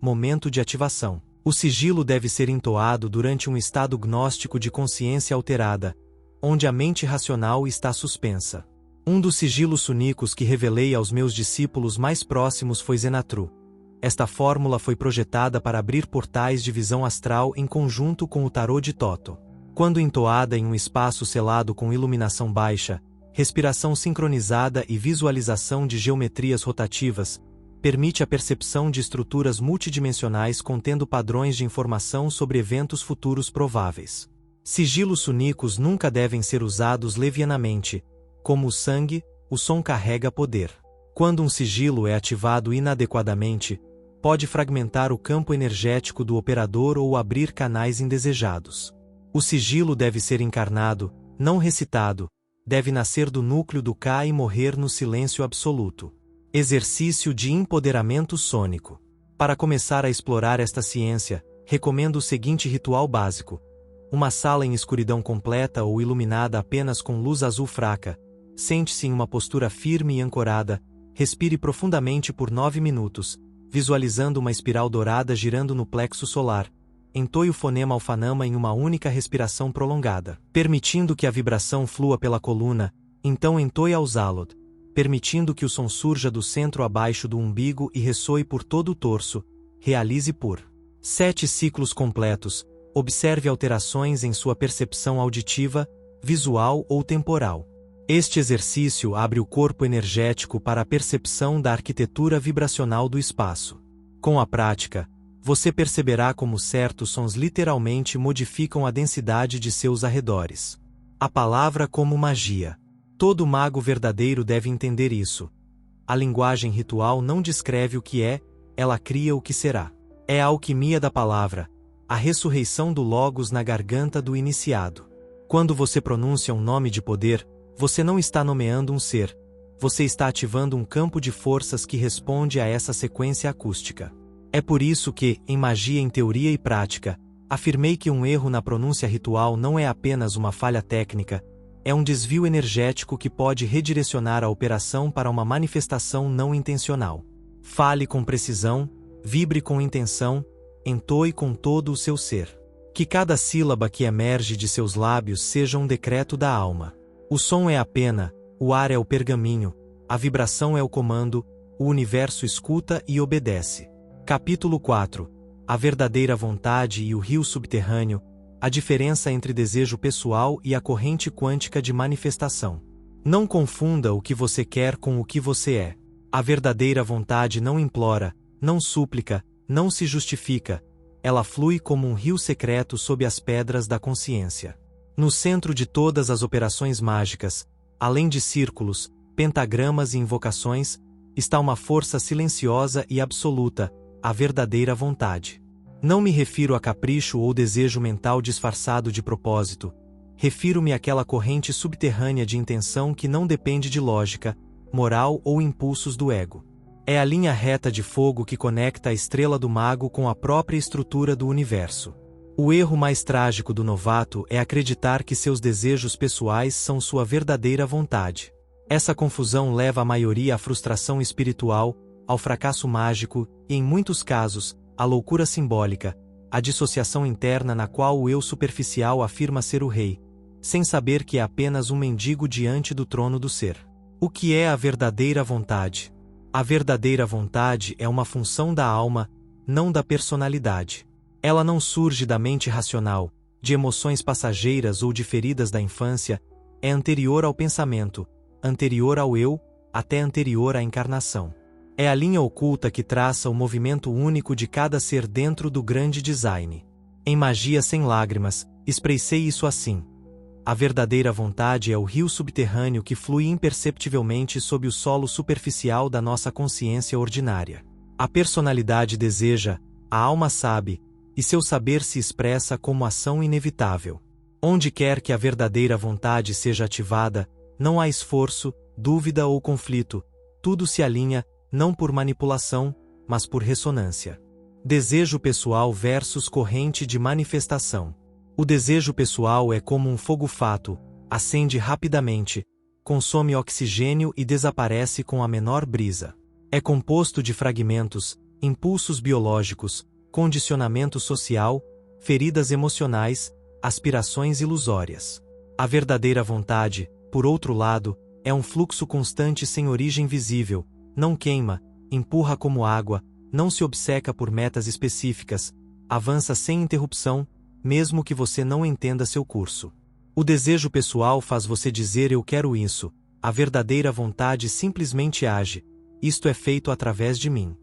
Momento de ativação. O sigilo deve ser entoado durante um estado gnóstico de consciência alterada, onde a mente racional está suspensa. Um dos sigilos sunicos que revelei aos meus discípulos mais próximos foi Zenatru. Esta fórmula foi projetada para abrir portais de visão astral em conjunto com o tarô de Toto. Quando entoada em um espaço selado com iluminação baixa, respiração sincronizada e visualização de geometrias rotativas, permite a percepção de estruturas multidimensionais contendo padrões de informação sobre eventos futuros prováveis. Sigilos sunicos nunca devem ser usados levianamente. Como o sangue, o som carrega poder. Quando um sigilo é ativado inadequadamente, pode fragmentar o campo energético do operador ou abrir canais indesejados. O sigilo deve ser encarnado, não recitado, deve nascer do núcleo do Ka e morrer no silêncio absoluto. Exercício de empoderamento sônico. Para começar a explorar esta ciência, recomendo o seguinte ritual básico: uma sala em escuridão completa ou iluminada apenas com luz azul fraca. Sente-se em uma postura firme e ancorada, respire profundamente por 9 minutos, visualizando uma espiral dourada girando no plexo solar. Entoie o fonema alfanama em uma única respiração prolongada, permitindo que a vibração flua pela coluna. Então entoie Auzalod, permitindo que o som surja do centro abaixo do umbigo e ressoe por todo o torso. Realize por 7 ciclos completos. Observe alterações em sua percepção auditiva, visual ou temporal. Este exercício abre o corpo energético para a percepção da arquitetura vibracional do espaço. Com a prática, você perceberá como certos sons literalmente modificam a densidade de seus arredores. A palavra como magia. Todo mago verdadeiro deve entender isso. A linguagem ritual não descreve o que é, ela cria o que será. É a alquimia da palavra, a ressurreição do Logos na garganta do iniciado. Quando você pronuncia um nome de poder, você não está nomeando um ser, você está ativando um campo de forças que responde a essa sequência acústica. É por isso que, em Magia em Teoria e Prática, afirmei que um erro na pronúncia ritual não é apenas uma falha técnica, é um desvio energético que pode redirecionar a operação para uma manifestação não intencional. Fale com precisão, vibre com intenção, entoe com todo o seu ser. Que cada sílaba que emerge de seus lábios seja um decreto da alma. O som é a pena, o ar é o pergaminho, a vibração é o comando, o universo escuta e obedece. Capítulo 4. A verdadeira vontade e o rio subterrâneo, a diferença entre desejo pessoal e a corrente quântica de manifestação. Não confunda o que você quer com o que você é. A verdadeira vontade não implora, não súplica, não se justifica, ela flui como um rio secreto sob as pedras da consciência. No centro de todas as operações mágicas, além de círculos, pentagramas e invocações, está uma força silenciosa e absoluta, a verdadeira vontade. Não me refiro a capricho ou desejo mental disfarçado de propósito, refiro-me àquela corrente subterrânea de intenção que não depende de lógica, moral ou impulsos do ego. É a linha reta de fogo que conecta a estrela do mago com a própria estrutura do universo. O erro mais trágico do novato é acreditar que seus desejos pessoais são sua verdadeira vontade. Essa confusão leva a maioria à frustração espiritual, ao fracasso mágico e, em muitos casos, à loucura simbólica, a dissociação interna na qual o eu superficial afirma ser o rei, sem saber que é apenas um mendigo diante do trono do ser. O que é a verdadeira vontade? A verdadeira vontade é uma função da alma, não da personalidade. Ela não surge da mente racional, de emoções passageiras ou de feridas da infância, é anterior ao pensamento, anterior ao eu, até anterior à encarnação. É a linha oculta que traça o movimento único de cada ser dentro do grande design. Em Magia Sem Lágrimas, expressei isso assim. A verdadeira vontade é o rio subterrâneo que flui imperceptivelmente sob o solo superficial da nossa consciência ordinária. A personalidade deseja, a alma sabe, e seu saber se expressa como ação inevitável. Onde quer que a verdadeira vontade seja ativada, não há esforço, dúvida ou conflito, tudo se alinha, não por manipulação, mas por ressonância. Desejo pessoal versus corrente de manifestação. O desejo pessoal é como um fogo-fato, acende rapidamente, consome oxigênio e desaparece com a menor brisa. É composto de fragmentos, impulsos biológicos, condicionamento social, feridas emocionais, aspirações ilusórias. A verdadeira vontade, por outro lado, é um fluxo constante sem origem visível, não queima, empurra como água, não se obceca por metas específicas, avança sem interrupção, mesmo que você não entenda seu curso. O desejo pessoal faz você dizer eu quero isso, a verdadeira vontade simplesmente age, isto é feito através de mim.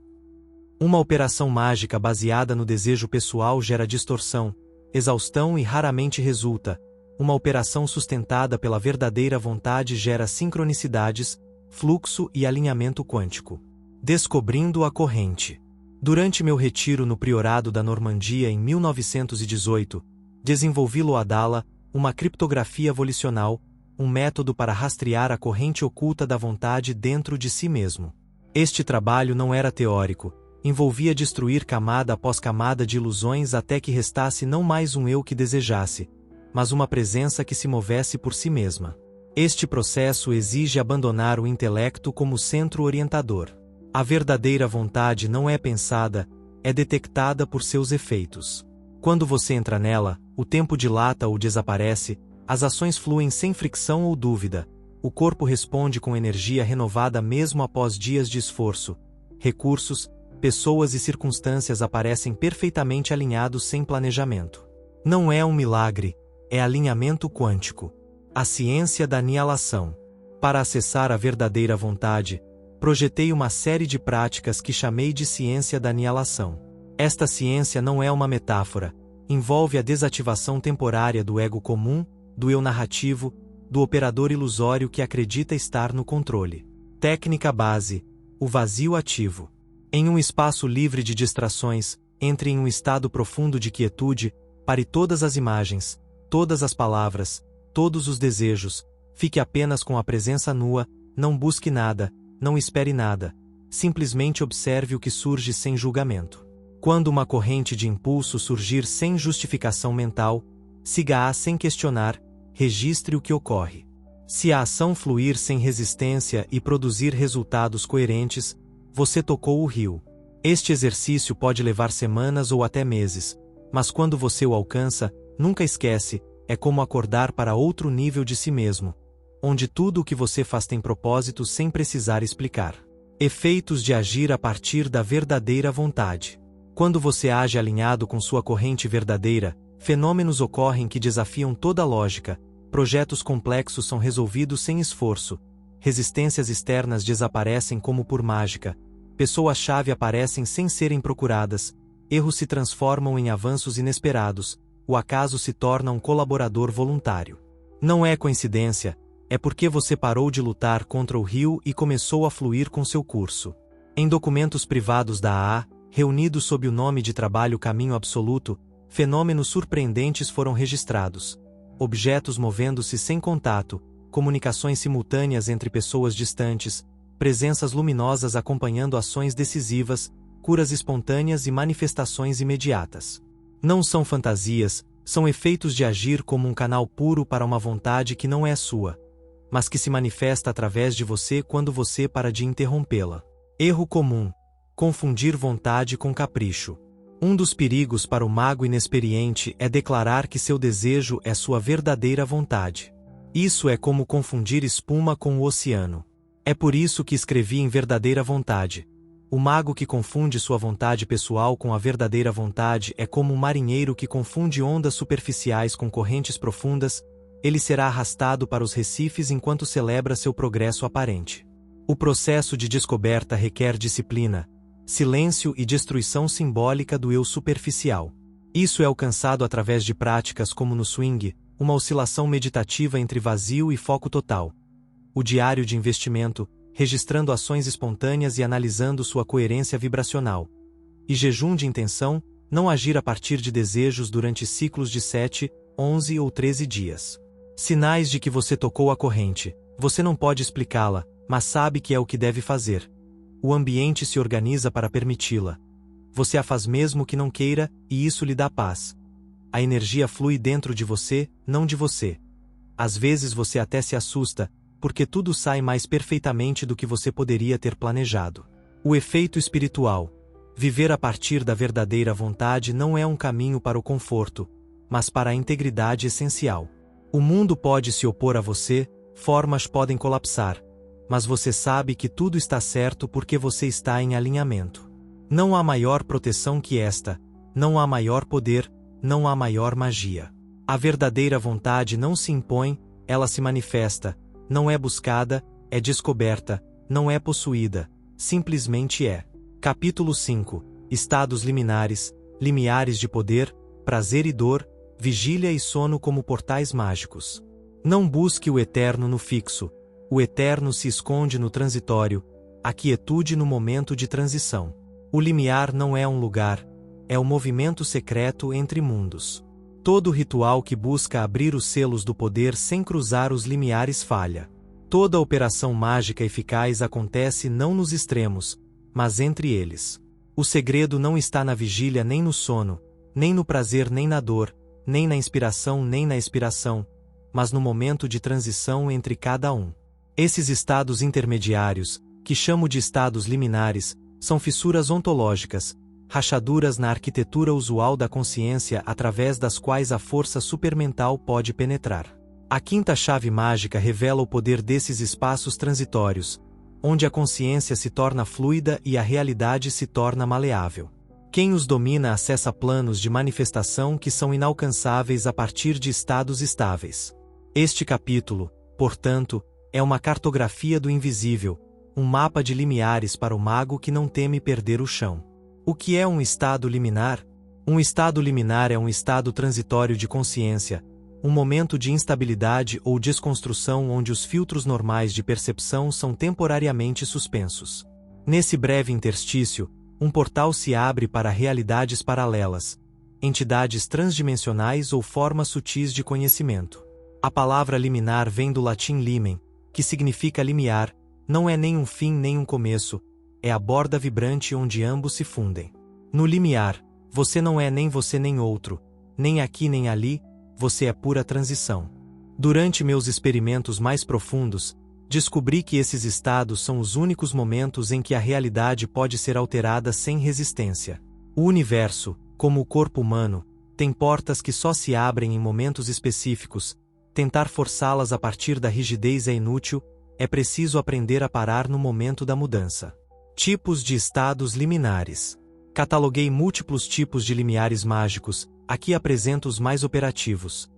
Uma operação mágica baseada no desejo pessoal gera distorção, exaustão e raramente resulta. Uma operação sustentada pela verdadeira vontade gera sincronicidades, fluxo e alinhamento quântico. Descobrindo a corrente. Durante meu retiro no Priorado da Normandia em 1918, desenvolvi Loadala, uma criptografia volicional, um método para rastrear a corrente oculta da vontade dentro de si mesmo. Este trabalho não era teórico, envolvia destruir camada após camada de ilusões até que restasse não mais um eu que desejasse, mas uma presença que se movesse por si mesma. Este processo exige abandonar o intelecto como centro orientador. A verdadeira vontade não é pensada, é detectada por seus efeitos. Quando você entra nela, o tempo dilata ou desaparece, as ações fluem sem fricção ou dúvida, o corpo responde com energia renovada mesmo após dias de esforço, recursos, pessoas e circunstâncias aparecem perfeitamente alinhados sem planejamento. Não é um milagre, é alinhamento quântico. A ciência da anihilação. Para acessar a verdadeira vontade, projetei uma série de práticas que chamei de ciência da anihilação. Esta ciência não é uma metáfora, envolve a desativação temporária do ego comum, do eu narrativo, do operador ilusório que acredita estar no controle. Técnica base: o vazio ativo. Em um espaço livre de distrações, entre em um estado profundo de quietude, pare todas as imagens, todas as palavras, todos os desejos, fique apenas com a presença nua, não busque nada, não espere nada, simplesmente observe o que surge sem julgamento. Quando uma corrente de impulso surgir sem justificação mental, siga-a sem questionar, registre o que ocorre. Se a ação fluir sem resistência e produzir resultados coerentes, você tocou o rio. Este exercício pode levar semanas ou até meses, mas quando você o alcança, nunca esquece, é como acordar para outro nível de si mesmo, onde tudo o que você faz tem propósito sem precisar explicar. Efeitos de agir a partir da verdadeira vontade. Quando você age alinhado com sua corrente verdadeira, fenômenos ocorrem que desafiam toda lógica, projetos complexos são resolvidos sem esforço, resistências externas desaparecem como por mágica, pessoas-chave aparecem sem serem procuradas, erros se transformam em avanços inesperados, o acaso se torna um colaborador voluntário. Não é coincidência, é porque você parou de lutar contra o rio e começou a fluir com seu curso. Em documentos privados da AA, reunidos sob o nome de Trabalho Caminho Absoluto, fenômenos surpreendentes foram registrados. Objetos movendo-se sem contato, comunicações simultâneas entre pessoas distantes, presenças luminosas acompanhando ações decisivas, curas espontâneas e manifestações imediatas. Não são fantasias, são efeitos de agir como um canal puro para uma vontade que não é sua, mas que se manifesta através de você quando você para de interrompê-la. Erro comum: confundir vontade com capricho. Um dos perigos para o mago inexperiente é declarar que seu desejo é sua verdadeira vontade. Isso é como confundir espuma com o oceano. É por isso que escrevi em verdadeira vontade. O mago que confunde sua vontade pessoal com a verdadeira vontade é como um marinheiro que confunde ondas superficiais com correntes profundas. Ele será arrastado para os recifes enquanto celebra seu progresso aparente. O processo de descoberta requer disciplina, silêncio e destruição simbólica do eu superficial. Isso é alcançado através de práticas como no swing, uma oscilação meditativa entre vazio e foco total. O diário de investimento, registrando ações espontâneas e analisando sua coerência vibracional. E jejum de intenção, não agir a partir de desejos durante ciclos de 7, 11 ou 13 dias. Sinais de que você tocou a corrente. Você não pode explicá-la, mas sabe que é o que deve fazer. O ambiente se organiza para permiti-la. Você a faz mesmo que não queira, e isso lhe dá paz. A energia flui dentro de você, não de você. Às vezes você até se assusta, porque tudo sai mais perfeitamente do que você poderia ter planejado. O efeito espiritual. Viver a partir da verdadeira vontade não é um caminho para o conforto, mas para a integridade essencial. O mundo pode se opor a você, formas podem colapsar, mas você sabe que tudo está certo porque você está em alinhamento. Não há maior proteção que esta, não há maior poder, não há maior magia. A verdadeira vontade não se impõe, ela se manifesta. Não é buscada, é descoberta, não é possuída, simplesmente é. Capítulo 5. Estados liminares, limiares de poder, prazer e dor, vigília e sono como portais mágicos. Não busque o eterno no fixo. O eterno se esconde no transitório, a quietude no momento de transição. O limiar não é um lugar, é o movimento secreto entre mundos. Todo ritual que busca abrir os selos do poder sem cruzar os limiares falha. Toda operação mágica eficaz acontece não nos extremos, mas entre eles. O segredo não está na vigília nem no sono, nem no prazer nem na dor, nem na inspiração nem na expiração, mas no momento de transição entre cada um. Esses estados intermediários, que chamo de estados liminares, são fissuras ontológicas, rachaduras na arquitetura usual da consciência através das quais a força supermental pode penetrar. A quinta chave mágica revela o poder desses espaços transitórios, onde a consciência se torna fluida e a realidade se torna maleável. Quem os domina acessa planos de manifestação que são inalcançáveis a partir de estados estáveis. Este capítulo, portanto, é uma cartografia do invisível, um mapa de limiares para o mago que não teme perder o chão. O que é um estado liminar? Um estado liminar é um estado transitório de consciência, um momento de instabilidade ou desconstrução onde os filtros normais de percepção são temporariamente suspensos. Nesse breve interstício, um portal se abre para realidades paralelas, entidades transdimensionais ou formas sutis de conhecimento. A palavra liminar vem do latim limen, que significa limiar, não é nem um fim nem um começo, é a borda vibrante onde ambos se fundem. No limiar, você não é nem você nem outro, nem aqui nem ali, você é pura transição. Durante meus experimentos mais profundos, descobri que esses estados são os únicos momentos em que a realidade pode ser alterada sem resistência. O universo, como o corpo humano, tem portas que só se abrem em momentos específicos. Tentar forçá-las a partir da rigidez é inútil, é preciso aprender a parar no momento da mudança. Tipos de estados liminares. Cataloguei múltiplos tipos de limiares mágicos, aqui apresento os mais operativos.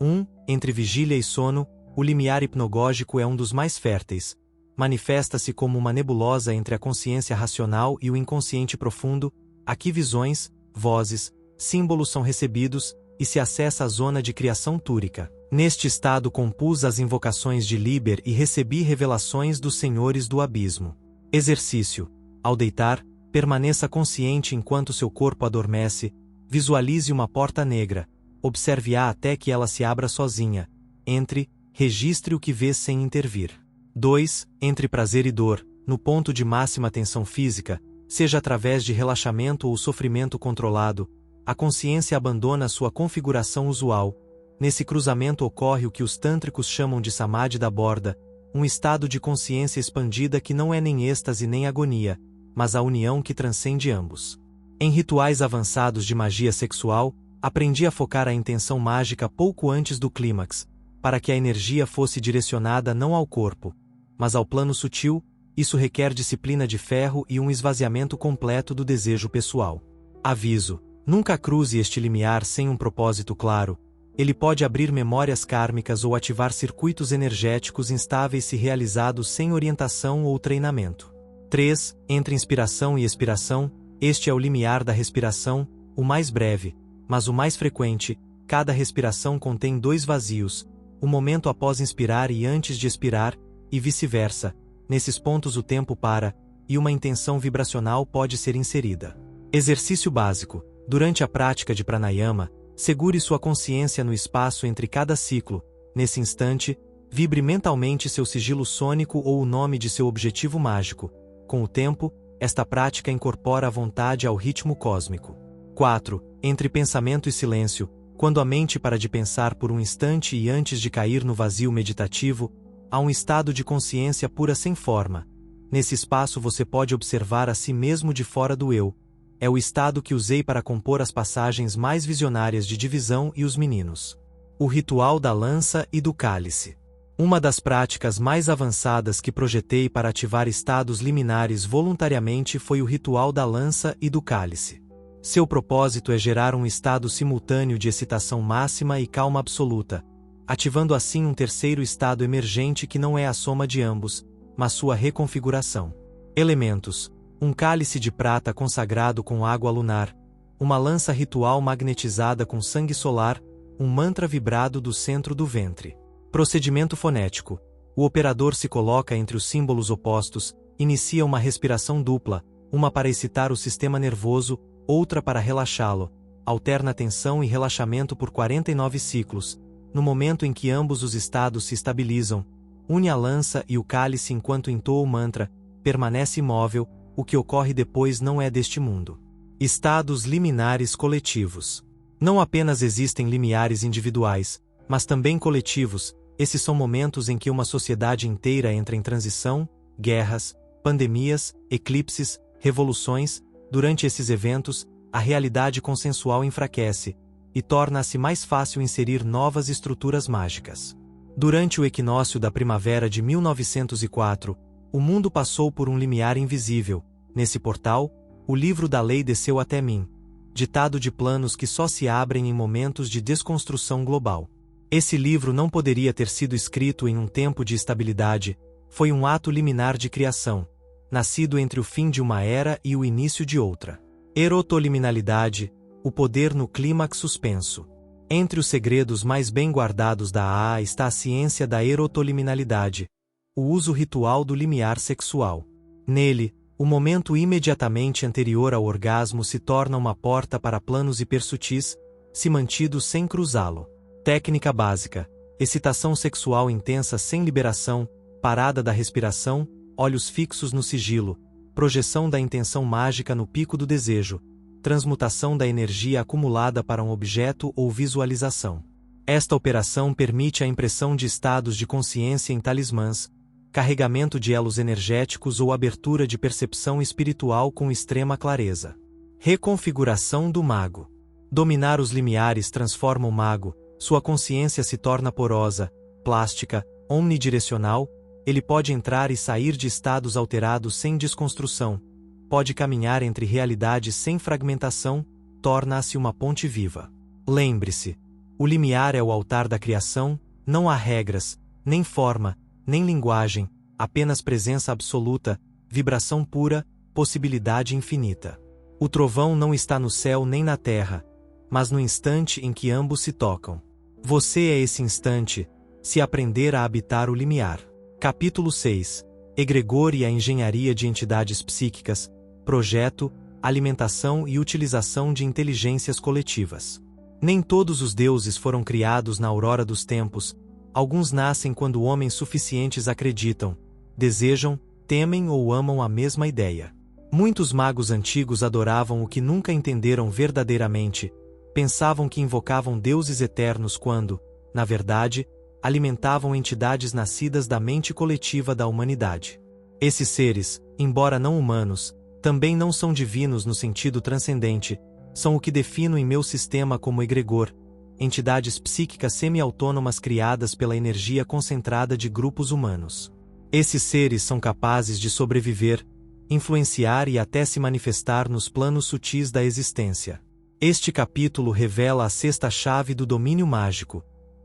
1. Entre vigília e sono, o limiar hipnogógico é um dos mais férteis. Manifesta-se como uma nebulosa entre a consciência racional e o inconsciente profundo, aqui visões, vozes, símbolos são recebidos, e se acessa a zona de criação túrica. Neste estado compus as invocações de Liber e recebi revelações dos senhores do abismo. Exercício. Ao deitar, permaneça consciente enquanto seu corpo adormece, visualize uma porta negra, observe-a até que ela se abra sozinha. Entre, registre o que vê sem intervir. 2. Entre prazer e dor, no ponto de máxima tensão física, seja através de relaxamento ou sofrimento controlado, a consciência abandona sua configuração usual. Nesse cruzamento ocorre o que os tântricos chamam de samadhi da borda, um estado de consciência expandida que não é nem êxtase nem agonia, mas a união que transcende ambos. Em rituais avançados de magia sexual, aprendi a focar a intenção mágica pouco antes do clímax, para que a energia fosse direcionada não ao corpo, mas ao plano sutil. Isso requer disciplina de ferro e um esvaziamento completo do desejo pessoal. Aviso: nunca cruze este limiar sem um propósito claro. Ele pode abrir memórias kármicas ou ativar circuitos energéticos instáveis se realizados sem orientação ou treinamento. 3. Entre inspiração e expiração, este é o limiar da respiração, o mais breve, mas o mais frequente. Cada respiração contém 2 vazios, o momento após inspirar e antes de expirar, e vice-versa. Nesses pontos o tempo para, e uma intenção vibracional pode ser inserida. Exercício básico: durante a prática de pranayama, segure sua consciência no espaço entre cada ciclo. Nesse instante, vibre mentalmente seu sigilo sônico ou o nome de seu objetivo mágico. Com o tempo, esta prática incorpora a vontade ao ritmo cósmico. 4. Entre pensamento e silêncio, quando a mente para de pensar por um instante e antes de cair no vazio meditativo, há um estado de consciência pura sem forma. Nesse espaço você pode observar a si mesmo de fora do eu. É o estado que usei para compor as passagens mais visionárias de Divisão e os Meninos. O ritual da lança e do cálice. Uma das práticas mais avançadas que projetei para ativar estados liminares voluntariamente foi o ritual da lança e do cálice. Seu propósito é gerar um estado simultâneo de excitação máxima e calma absoluta, ativando assim um terceiro estado emergente que não é a soma de ambos, mas sua reconfiguração. Elementos: um cálice de prata consagrado com água lunar, uma lança ritual magnetizada com sangue solar, um mantra vibrado do centro do ventre. Procedimento fonético: o operador se coloca entre os símbolos opostos, inicia uma respiração dupla, uma para excitar o sistema nervoso, outra para relaxá-lo, alterna tensão e relaxamento por 49 ciclos. No momento em que ambos os estados se estabilizam, une a lança e o cálice enquanto entoa o mantra, permanece imóvel. O que ocorre depois não é deste mundo. Estados liminares coletivos. Não apenas existem limiares individuais, mas também coletivos. Esses são momentos em que uma sociedade inteira entra em transição, guerras, pandemias, eclipses, revoluções. Durante esses eventos, a realidade consensual enfraquece e torna-se mais fácil inserir novas estruturas mágicas. Durante o equinócio da primavera de 1904, o mundo passou por um limiar invisível. Nesse portal, o livro da lei desceu até mim, ditado de planos que só se abrem em momentos de desconstrução global. Esse livro não poderia ter sido escrito em um tempo de estabilidade, foi um ato liminar de criação, nascido entre o fim de uma era e o início de outra. Erotoliminalidade, o poder no clímax suspenso. Entre os segredos mais bem guardados da AA está a ciência da erotoliminalidade, o uso ritual do limiar sexual. Nele, o momento imediatamente anterior ao orgasmo se torna uma porta para planos hipersutis, se mantido sem cruzá-lo. Técnica básica: excitação sexual intensa sem liberação, parada da respiração, olhos fixos no sigilo, projeção da intenção mágica no pico do desejo, transmutação da energia acumulada para um objeto ou visualização. Esta operação permite a impressão de estados de consciência em talismãs, carregamento de elos energéticos ou abertura de percepção espiritual com extrema clareza. Reconfiguração do mago. Dominar os limiares transforma o mago, sua consciência se torna porosa, plástica, omnidirecional. Ele pode entrar e sair de estados alterados sem desconstrução, pode caminhar entre realidades sem fragmentação, torna-se uma ponte viva. Lembre-se, o limiar é o altar da criação, não há regras, nem forma, nem linguagem, apenas presença absoluta, vibração pura, possibilidade infinita. O trovão não está no céu nem na terra, mas no instante em que ambos se tocam. Você é esse instante, se aprender a habitar o limiar. Capítulo 6. Egregor e a engenharia de entidades psíquicas, projeto, alimentação e utilização de inteligências coletivas. Nem todos os deuses foram criados na aurora dos tempos. Alguns nascem quando homens suficientes acreditam, desejam, temem ou amam a mesma ideia. Muitos magos antigos adoravam o que nunca entenderam verdadeiramente, pensavam que invocavam deuses eternos quando, na verdade, alimentavam entidades nascidas da mente coletiva da humanidade. Esses seres, embora não humanos, também não são divinos no sentido transcendente, são o que defino em meu sistema como egregor, entidades psíquicas semi-autônomas criadas pela energia concentrada de grupos humanos. Esses seres são capazes de sobreviver, influenciar e até se manifestar nos planos sutis da existência. Este capítulo revela a sexta chave do domínio mágico,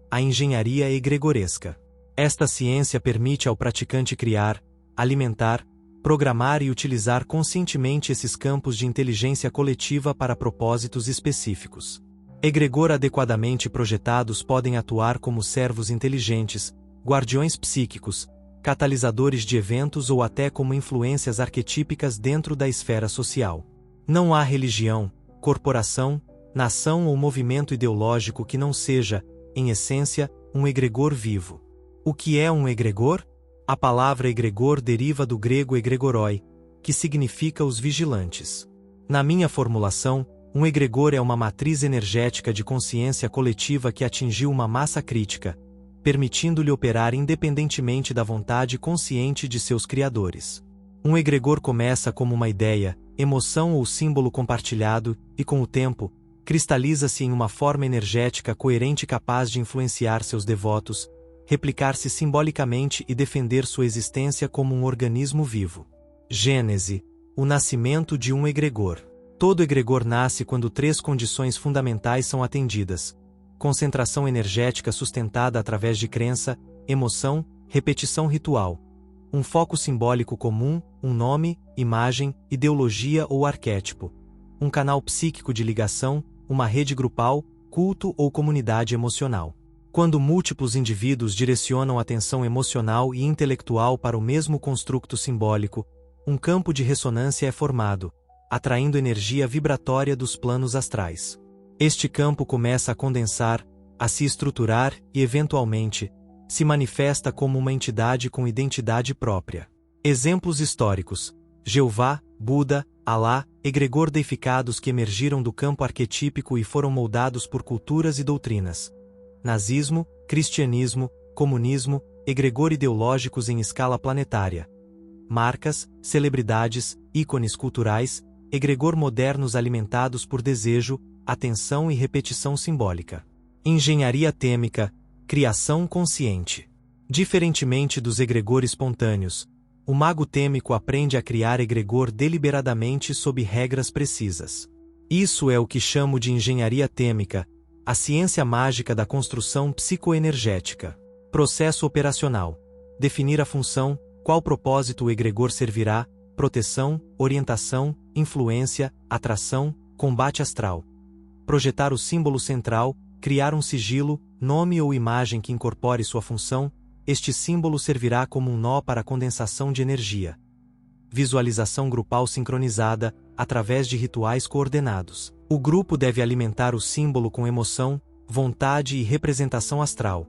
a engenharia egregoresca. Esta ciência permite ao praticante criar, alimentar, programar e utilizar conscientemente esses campos de inteligência coletiva para propósitos específicos. Egregor adequadamente projetados podem atuar como servos inteligentes, guardiões psíquicos, catalisadores de eventos ou até como influências arquetípicas dentro da esfera social. Não há religião, corporação, nação ou movimento ideológico que não seja, em essência, um egregor vivo. O que é um egregor? A palavra egregor deriva do grego egregoroi, que significa os vigilantes. Na minha formulação, um egregor é uma matriz energética de consciência coletiva que atingiu uma massa crítica, permitindo-lhe operar independentemente da vontade consciente de seus criadores. Um egregor começa como uma ideia, emoção ou símbolo compartilhado e, com o tempo, cristaliza-se em uma forma energética coerente capaz de influenciar seus devotos, replicar-se simbolicamente e defender sua existência como um organismo vivo. Gênese: o nascimento de um egregor. Todo egregor nasce quando três condições fundamentais são atendidas: concentração energética sustentada através de crença, emoção, repetição ritual, um foco simbólico comum, um nome, imagem, ideologia ou arquétipo, um canal psíquico de ligação, uma rede grupal, culto ou comunidade emocional. Quando múltiplos indivíduos direcionam atenção emocional e intelectual para o mesmo construto simbólico, um campo de ressonância é formado, atraindo energia vibratória dos planos astrais. Este campo começa a condensar, a se estruturar e, eventualmente, se manifesta como uma entidade com identidade própria. Exemplos históricos: Jeová, Buda, Alá, egregor deificados que emergiram do campo arquetípico e foram moldados por culturas e doutrinas. Nazismo, cristianismo, comunismo, egregor ideológicos em escala planetária. Marcas, celebridades, ícones culturais, egregor modernos alimentados por desejo, atenção e repetição simbólica. Engenharia têmica, criação consciente. Diferentemente dos egregores espontâneos, o mago têmico aprende a criar egregor deliberadamente sob regras precisas. Isso é o que chamo de engenharia têmica, a ciência mágica da construção psicoenergética. Processo operacional: definir a função, qual propósito o egregor servirá, proteção, orientação, influência, atração, combate astral. Projetar o símbolo central, criar um sigilo, nome ou imagem que incorpore sua função. Este símbolo servirá como um nó para a condensação de energia. Visualização grupal sincronizada, através de rituais coordenados. O grupo deve alimentar o símbolo com emoção, vontade e representação astral.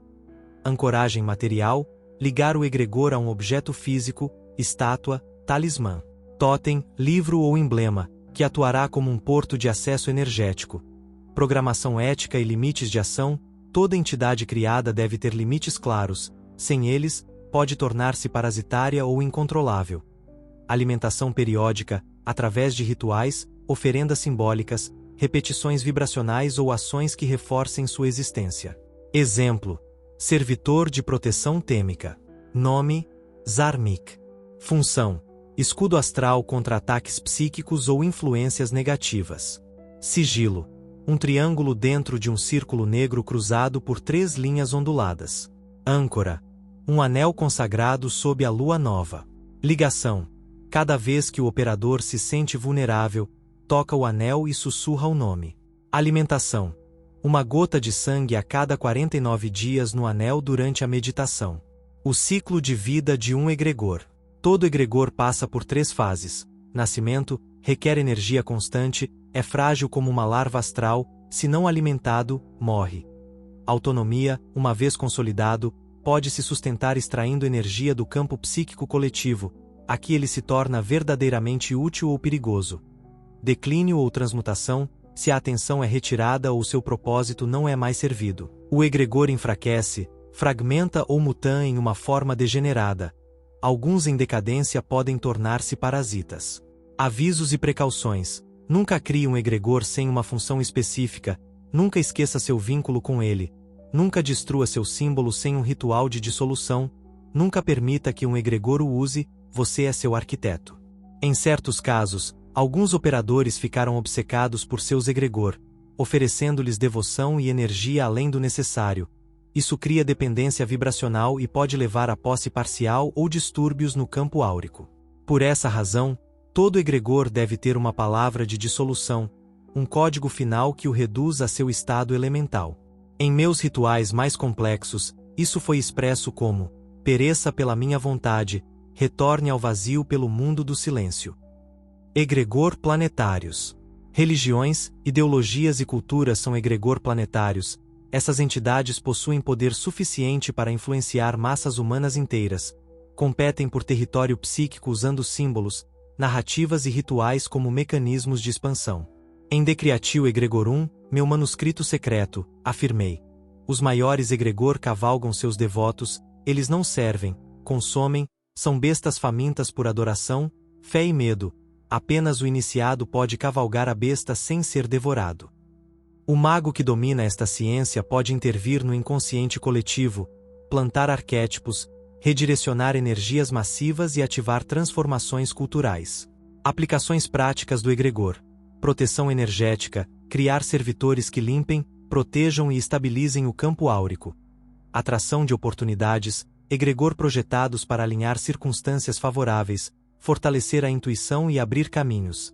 Ancoragem material, ligar o egregor a um objeto físico, estátua, talismã, totem, livro ou emblema, que atuará como um porto de acesso energético. Programação ética e limites de ação: toda entidade criada deve ter limites claros. Sem eles, pode tornar-se parasitária ou incontrolável. Alimentação periódica, através de rituais, oferendas simbólicas, repetições vibracionais ou ações que reforcem sua existência. Exemplo: servitor de proteção têmica. Nome: Zarmik. Função: escudo astral contra ataques psíquicos ou influências negativas. Sigilo: um triângulo dentro de um círculo negro cruzado por 3 linhas onduladas. Âncora: um anel consagrado sob a lua nova. Ligação: cada vez que o operador se sente vulnerável, toca o anel e sussurra o nome. Alimentação: uma gota de sangue a cada 49 dias no anel durante a meditação. O ciclo de vida de um egregor. Todo egregor passa por 3 fases. Nascimento: requer energia constante, é frágil como uma larva astral, se não alimentado, morre. Autonomia: uma vez consolidado, pode se sustentar extraindo energia do campo psíquico coletivo, aqui ele se torna verdadeiramente útil ou perigoso. Declínio ou transmutação, se a atenção é retirada ou seu propósito não é mais servido. O egregor enfraquece, fragmenta ou muta em uma forma degenerada. Alguns em decadência podem tornar-se parasitas. Avisos e precauções. Nunca crie um egregor sem uma função específica, nunca esqueça seu vínculo com ele, nunca destrua seu símbolo sem um ritual de dissolução, nunca permita que um egregor o use, você é seu arquiteto. Em certos casos, alguns operadores ficaram obcecados por seus egregor, oferecendo-lhes devoção e energia além do necessário. Isso cria dependência vibracional e pode levar a posse parcial ou distúrbios no campo áurico. Por essa razão, todo egregor deve ter uma palavra de dissolução, um código final que o reduz a seu estado elemental. Em meus rituais mais complexos, isso foi expresso como: pereça pela minha vontade, retorne ao vazio pelo mundo do silêncio. Egregor planetários. Religiões, ideologias e culturas são egregor planetários. Essas entidades possuem poder suficiente para influenciar massas humanas inteiras. Competem por território psíquico usando símbolos, narrativas e rituais como mecanismos de expansão. Em Decreatio Egregorum, meu manuscrito secreto, afirmei: os maiores egregor cavalgam seus devotos, eles não servem, consomem, são bestas famintas por adoração, fé e medo. Apenas o iniciado pode cavalgar a besta sem ser devorado. O mago que domina esta ciência pode intervir no inconsciente coletivo, plantar arquétipos, redirecionar energias massivas e ativar transformações culturais. Aplicações práticas do egregor. Proteção energética, criar servitores que limpem, protejam e estabilizem o campo áurico. Atração de oportunidades, egregor projetados para alinhar circunstâncias favoráveis, fortalecer a intuição e abrir caminhos.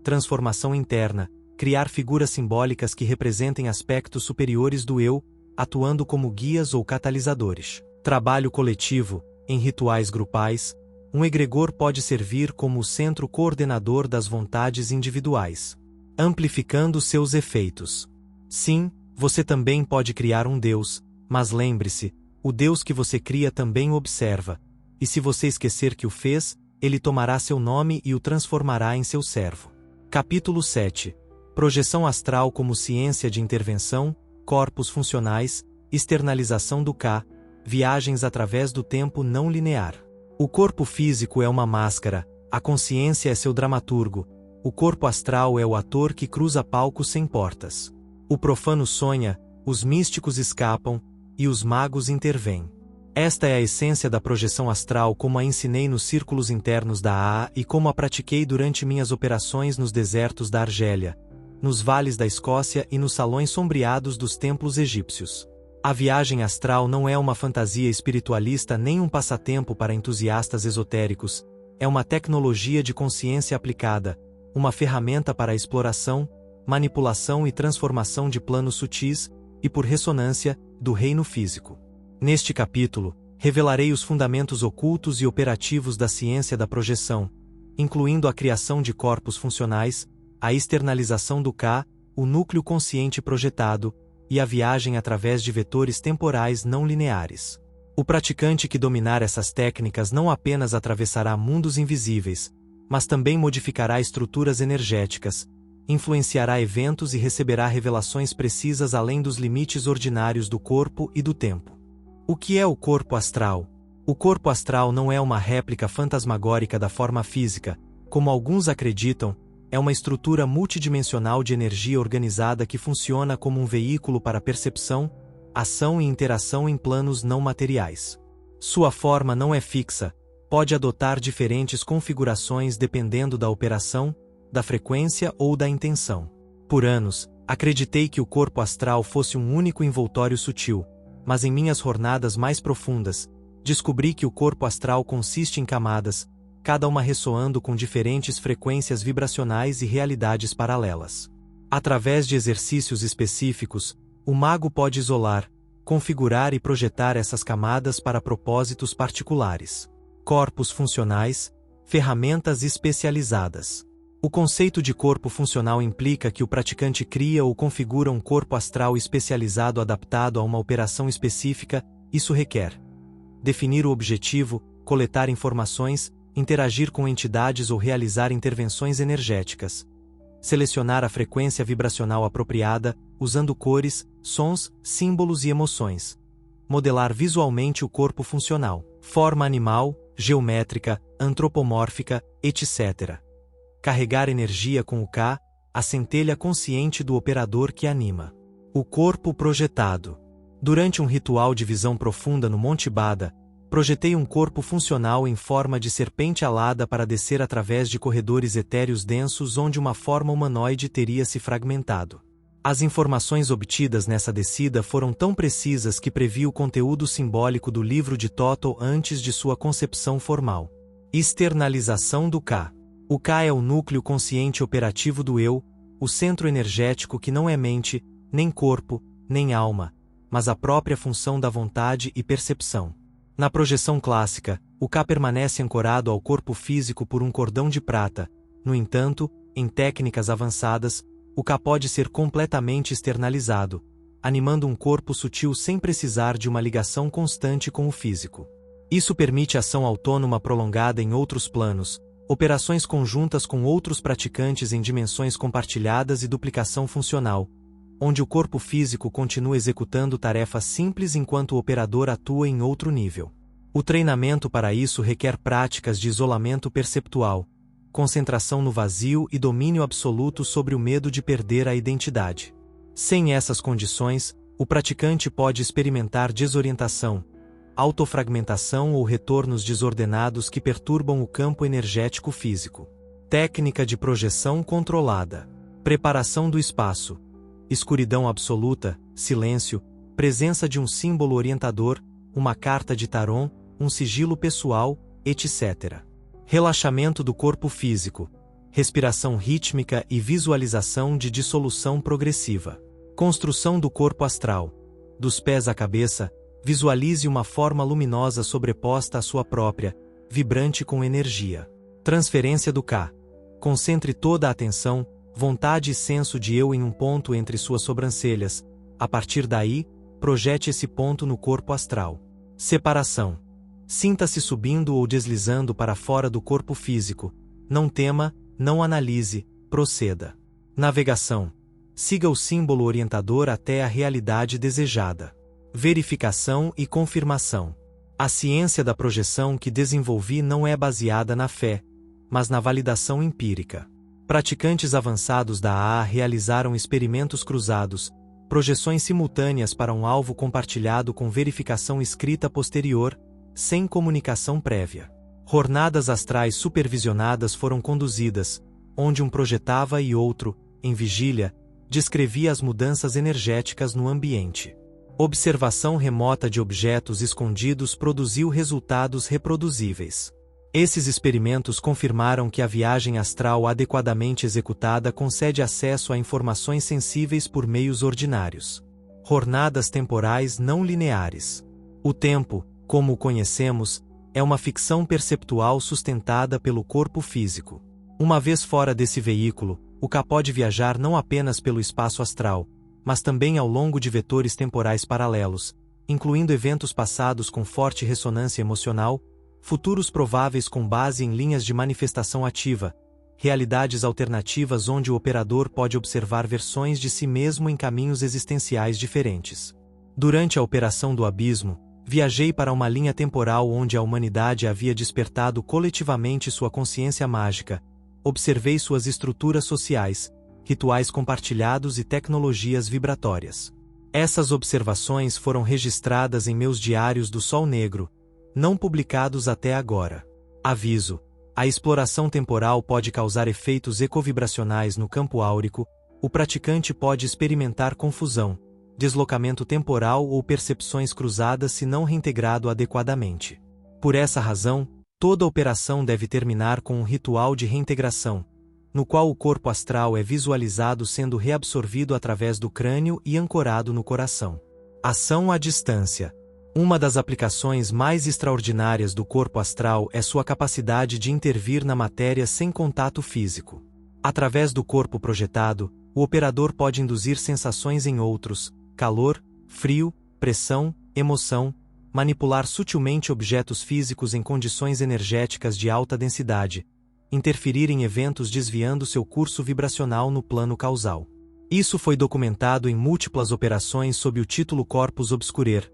Transformação interna, criar figuras simbólicas que representem aspectos superiores do eu, atuando como guias ou catalisadores. Trabalho coletivo, em rituais grupais, um egregor pode servir como o centro coordenador das vontades individuais, amplificando seus efeitos. Sim, você também pode criar um Deus, mas lembre-se, o Deus que você cria também o observa, e se você esquecer que o fez, ele tomará seu nome e o transformará em seu servo. Capítulo 7. Projeção astral como ciência de intervenção, corpos funcionais, externalização do K, viagens através do tempo não linear. O corpo físico é uma máscara, a consciência é seu dramaturgo, o corpo astral é o ator que cruza palcos sem portas. O profano sonha, os místicos escapam, e os magos intervêm. Esta é a essência da projeção astral como a ensinei nos círculos internos da AA e como a pratiquei durante minhas operações nos desertos da Argélia, nos vales da Escócia e nos salões sombreados dos templos egípcios. A viagem astral não é uma fantasia espiritualista nem um passatempo para entusiastas esotéricos, é uma tecnologia de consciência aplicada, uma ferramenta para a exploração, manipulação e transformação de planos sutis, e por ressonância, do reino físico. Neste capítulo, revelarei os fundamentos ocultos e operativos da ciência da projeção, incluindo a criação de corpos funcionais, a externalização do K, o núcleo consciente projetado, e a viagem através de vetores temporais não lineares. O praticante que dominar essas técnicas não apenas atravessará mundos invisíveis, mas também modificará estruturas energéticas, influenciará eventos e receberá revelações precisas além dos limites ordinários do corpo e do tempo. O que é o corpo astral? O corpo astral não é uma réplica fantasmagórica da forma física, como alguns acreditam, é uma estrutura multidimensional de energia organizada que funciona como um veículo para percepção, ação e interação em planos não materiais. Sua forma não é fixa, pode adotar diferentes configurações dependendo da operação, da frequência ou da intenção. Por anos, acreditei que o corpo astral fosse um único envoltório sutil, mas em minhas jornadas mais profundas, descobri que o corpo astral consiste em camadas, cada uma ressoando com diferentes frequências vibracionais e realidades paralelas. Através de exercícios específicos, o mago pode isolar, configurar e projetar essas camadas para propósitos particulares. Corpos funcionais, ferramentas especializadas. O conceito de corpo funcional implica que o praticante cria ou configura um corpo astral especializado adaptado a uma operação específica. Isso requer definir o objetivo, coletar informações, interagir com entidades ou realizar intervenções energéticas. Selecionar a frequência vibracional apropriada, usando cores, sons, símbolos e emoções. Modelar visualmente o corpo funcional, forma animal, geométrica, antropomórfica, etc. Carregar energia com o K, a centelha consciente do operador que anima. O corpo projetado. Durante um ritual de visão profunda no Monte Bada, projetei um corpo funcional em forma de serpente alada para descer através de corredores etéreos densos onde uma forma humanoide teria se fragmentado. As informações obtidas nessa descida foram tão precisas que previ o conteúdo simbólico do livro de Total antes de sua concepção formal. Externalização do K. O K é o núcleo consciente operativo do eu, o centro energético que não é mente, nem corpo, nem alma, mas a própria função da vontade e percepção. Na projeção clássica, o K permanece ancorado ao corpo físico por um cordão de prata. No entanto, em técnicas avançadas, o K pode ser completamente externalizado, animando um corpo sutil sem precisar de uma ligação constante com o físico. Isso permite ação autônoma prolongada em outros planos, operações conjuntas com outros praticantes em dimensões compartilhadas e duplicação funcional, onde o corpo físico continua executando tarefas simples enquanto o operador atua em outro nível. O treinamento para isso requer práticas de isolamento perceptual, concentração no vazio e domínio absoluto sobre o medo de perder a identidade. Sem essas condições, o praticante pode experimentar desorientação, autofragmentação ou retornos desordenados que perturbam o campo energético físico. Técnica de projeção controlada. Preparação do espaço. Escuridão absoluta, silêncio, presença de um símbolo orientador, uma carta de tarô, um sigilo pessoal, etc. Relaxamento do corpo físico. Respiração rítmica e visualização de dissolução progressiva. Construção do corpo astral. Dos pés à cabeça, visualize uma forma luminosa sobreposta à sua própria, vibrante com energia. Transferência do K. Concentre toda a atenção, vontade e senso de eu em um ponto entre suas sobrancelhas. A partir daí, projete esse ponto no corpo astral. Separação. Sinta-se subindo ou deslizando para fora do corpo físico. Não tema, não analise, proceda. Navegação. Siga o símbolo orientador até a realidade desejada. Verificação e confirmação. A ciência da projeção que desenvolvi não é baseada na fé, mas na validação empírica. Praticantes avançados da AA realizaram experimentos cruzados, projeções simultâneas para um alvo compartilhado com verificação escrita posterior, sem comunicação prévia. Jornadas astrais supervisionadas foram conduzidas, onde um projetava e outro, em vigília, descrevia as mudanças energéticas no ambiente. Observação remota de objetos escondidos produziu resultados reproduzíveis. Esses experimentos confirmaram que a viagem astral adequadamente executada concede acesso a informações sensíveis por meios ordinários. Jornadas temporais não lineares. O tempo, como o conhecemos, é uma ficção perceptual sustentada pelo corpo físico. Uma vez fora desse veículo, o K pode viajar não apenas pelo espaço astral, mas também ao longo de vetores temporais paralelos, incluindo eventos passados com forte ressonância emocional, futuros prováveis com base em linhas de manifestação ativa, realidades alternativas onde o operador pode observar versões de si mesmo em caminhos existenciais diferentes. Durante a operação do abismo, viajei para uma linha temporal onde a humanidade havia despertado coletivamente sua consciência mágica, observei suas estruturas sociais, rituais compartilhados e tecnologias vibratórias. Essas observações foram registradas em meus diários do Sol Negro, não publicados até agora. Aviso: a exploração temporal pode causar efeitos ecovibracionais no campo áurico, o praticante pode experimentar confusão, deslocamento temporal ou percepções cruzadas se não reintegrado adequadamente. Por essa razão, toda operação deve terminar com um ritual de reintegração, no qual o corpo astral é visualizado sendo reabsorvido através do crânio e ancorado no coração. Ação à distância. Uma das aplicações mais extraordinárias do corpo astral é sua capacidade de intervir na matéria sem contato físico. Através do corpo projetado, o operador pode induzir sensações em outros: calor, frio, pressão, emoção, manipular sutilmente objetos físicos em condições energéticas de alta densidade, interferir em eventos desviando seu curso vibracional no plano causal. Isso foi documentado em múltiplas operações sob o título Corpus Obscurer,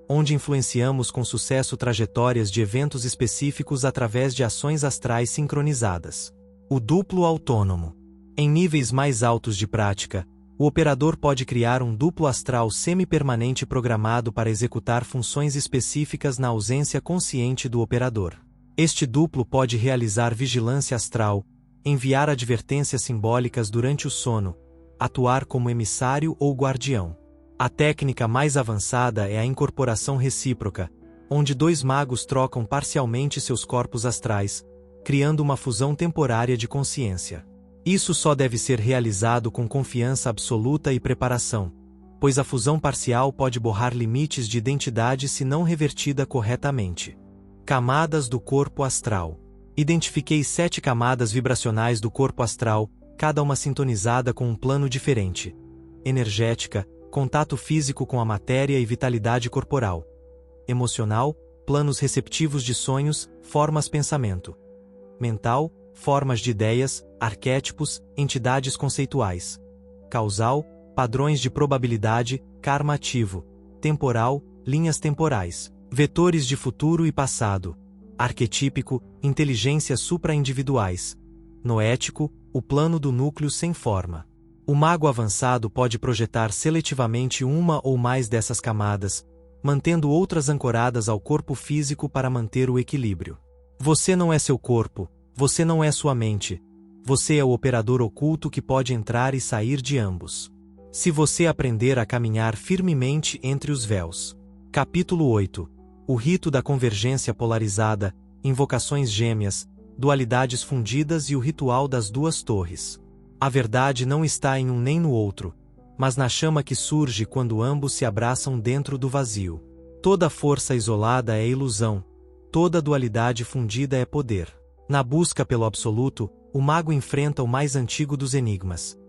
onde influenciamos com sucesso trajetórias de eventos específicos através de ações astrais sincronizadas. O duplo autônomo. Em níveis mais altos de prática, o operador pode criar um duplo astral semi-permanente programado para executar funções específicas na ausência consciente do operador. Este duplo pode realizar vigilância astral, enviar advertências simbólicas durante o sono, atuar como emissário ou guardião. A técnica mais avançada é a incorporação recíproca, onde dois magos trocam parcialmente seus corpos astrais, criando uma fusão temporária de consciência. Isso só deve ser realizado com confiança absoluta e preparação, pois a fusão parcial pode borrar limites de identidade se não revertida corretamente. Camadas do corpo astral. Identifiquei 7 camadas vibracionais do corpo astral, cada uma sintonizada com um plano diferente. Energética, contato físico com a matéria e vitalidade corporal. Emocional, planos receptivos de sonhos, formas pensamento. Mental, formas de ideias, arquétipos, entidades conceituais. Causal, padrões de probabilidade, karma ativo. Temporal, linhas temporais. Vetores de futuro e passado. Arquetípico, inteligências supra-individuais. Noético, o plano do núcleo sem forma. O mago avançado pode projetar seletivamente uma ou mais dessas camadas, mantendo outras ancoradas ao corpo físico para manter o equilíbrio. Você não é seu corpo, você não é sua mente. Você é o operador oculto que pode entrar e sair de ambos. Se você aprender a caminhar firmemente entre os véus. Capítulo 8. O rito da convergência polarizada, invocações gêmeas, dualidades fundidas e o ritual das duas torres. A verdade não está em um nem no outro, mas na chama que surge quando ambos se abraçam dentro do vazio. Toda força isolada é ilusão, toda dualidade fundida é poder. Na busca pelo absoluto, o mago enfrenta o mais antigo dos enigmas.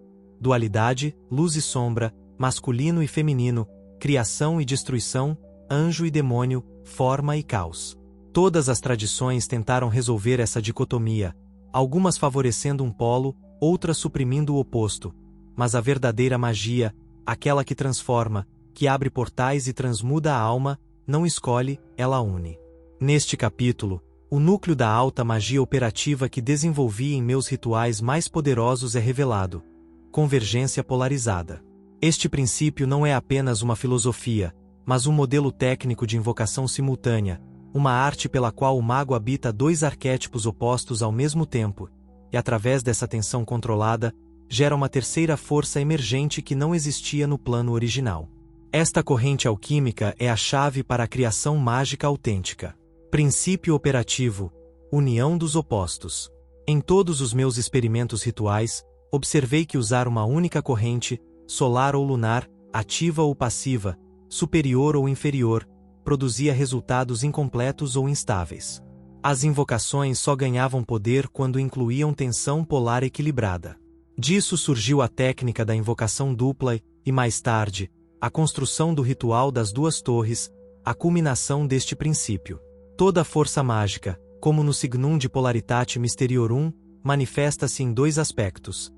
Dualidade, luz e sombra, masculino e feminino, criação e destruição, anjo e demônio, forma e caos. Todas as tradições tentaram resolver essa dicotomia, algumas favorecendo um polo, outras suprimindo o oposto. Mas a verdadeira magia, aquela que transforma, que abre portais e transmuda a alma, não escolhe, ela une. Neste capítulo, o núcleo da alta magia operativa que desenvolvi em meus rituais mais poderosos é revelado. Convergência polarizada. Este princípio não é apenas uma filosofia, mas um modelo técnico de invocação simultânea, uma arte pela qual o mago habita dois arquétipos opostos ao mesmo tempo, e através dessa tensão controlada, gera uma terceira força emergente que não existia no plano original. Esta corrente alquímica é a chave para a criação mágica autêntica. Princípio operativo: união dos opostos. Em todos os meus experimentos rituais, observei que usar uma única corrente, solar ou lunar, ativa ou passiva, superior ou inferior, produzia resultados incompletos ou instáveis. As invocações só ganhavam poder quando incluíam tensão polar equilibrada. Disso surgiu a técnica da invocação dupla e, mais tarde, a construção do ritual das duas torres, a culminação deste princípio. Toda força mágica, como no Signum de Polaritate Mysteriorum, manifesta-se em dois aspectos.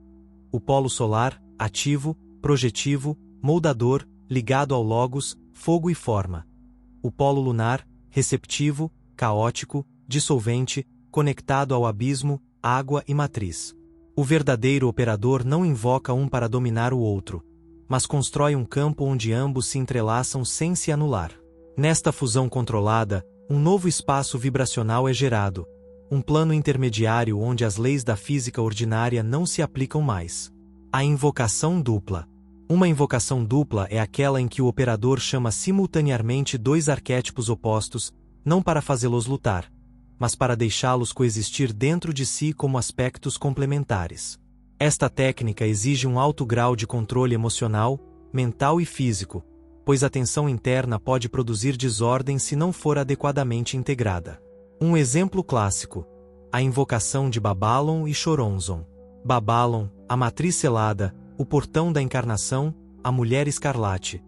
O polo solar, ativo, projetivo, moldador, ligado ao logos, fogo e forma. O polo lunar, receptivo, caótico, dissolvente, conectado ao abismo, água e matriz. O verdadeiro operador não invoca um para dominar o outro, mas constrói um campo onde ambos se entrelaçam sem se anular. Nesta fusão controlada, um novo espaço vibracional é gerado, um plano intermediário onde as leis da física ordinária não se aplicam mais. A invocação dupla. Uma invocação dupla é aquela em que o operador chama simultaneamente dois arquétipos opostos, não para fazê-los lutar, mas para deixá-los coexistir dentro de si como aspectos complementares. Esta técnica exige um alto grau de controle emocional, mental e físico, pois a tensão interna pode produzir desordem se não for adequadamente integrada. Um exemplo clássico: a invocação de Babalon e Choronzon. Babalon, a matriz selada, o portão da encarnação, a mulher escarlate.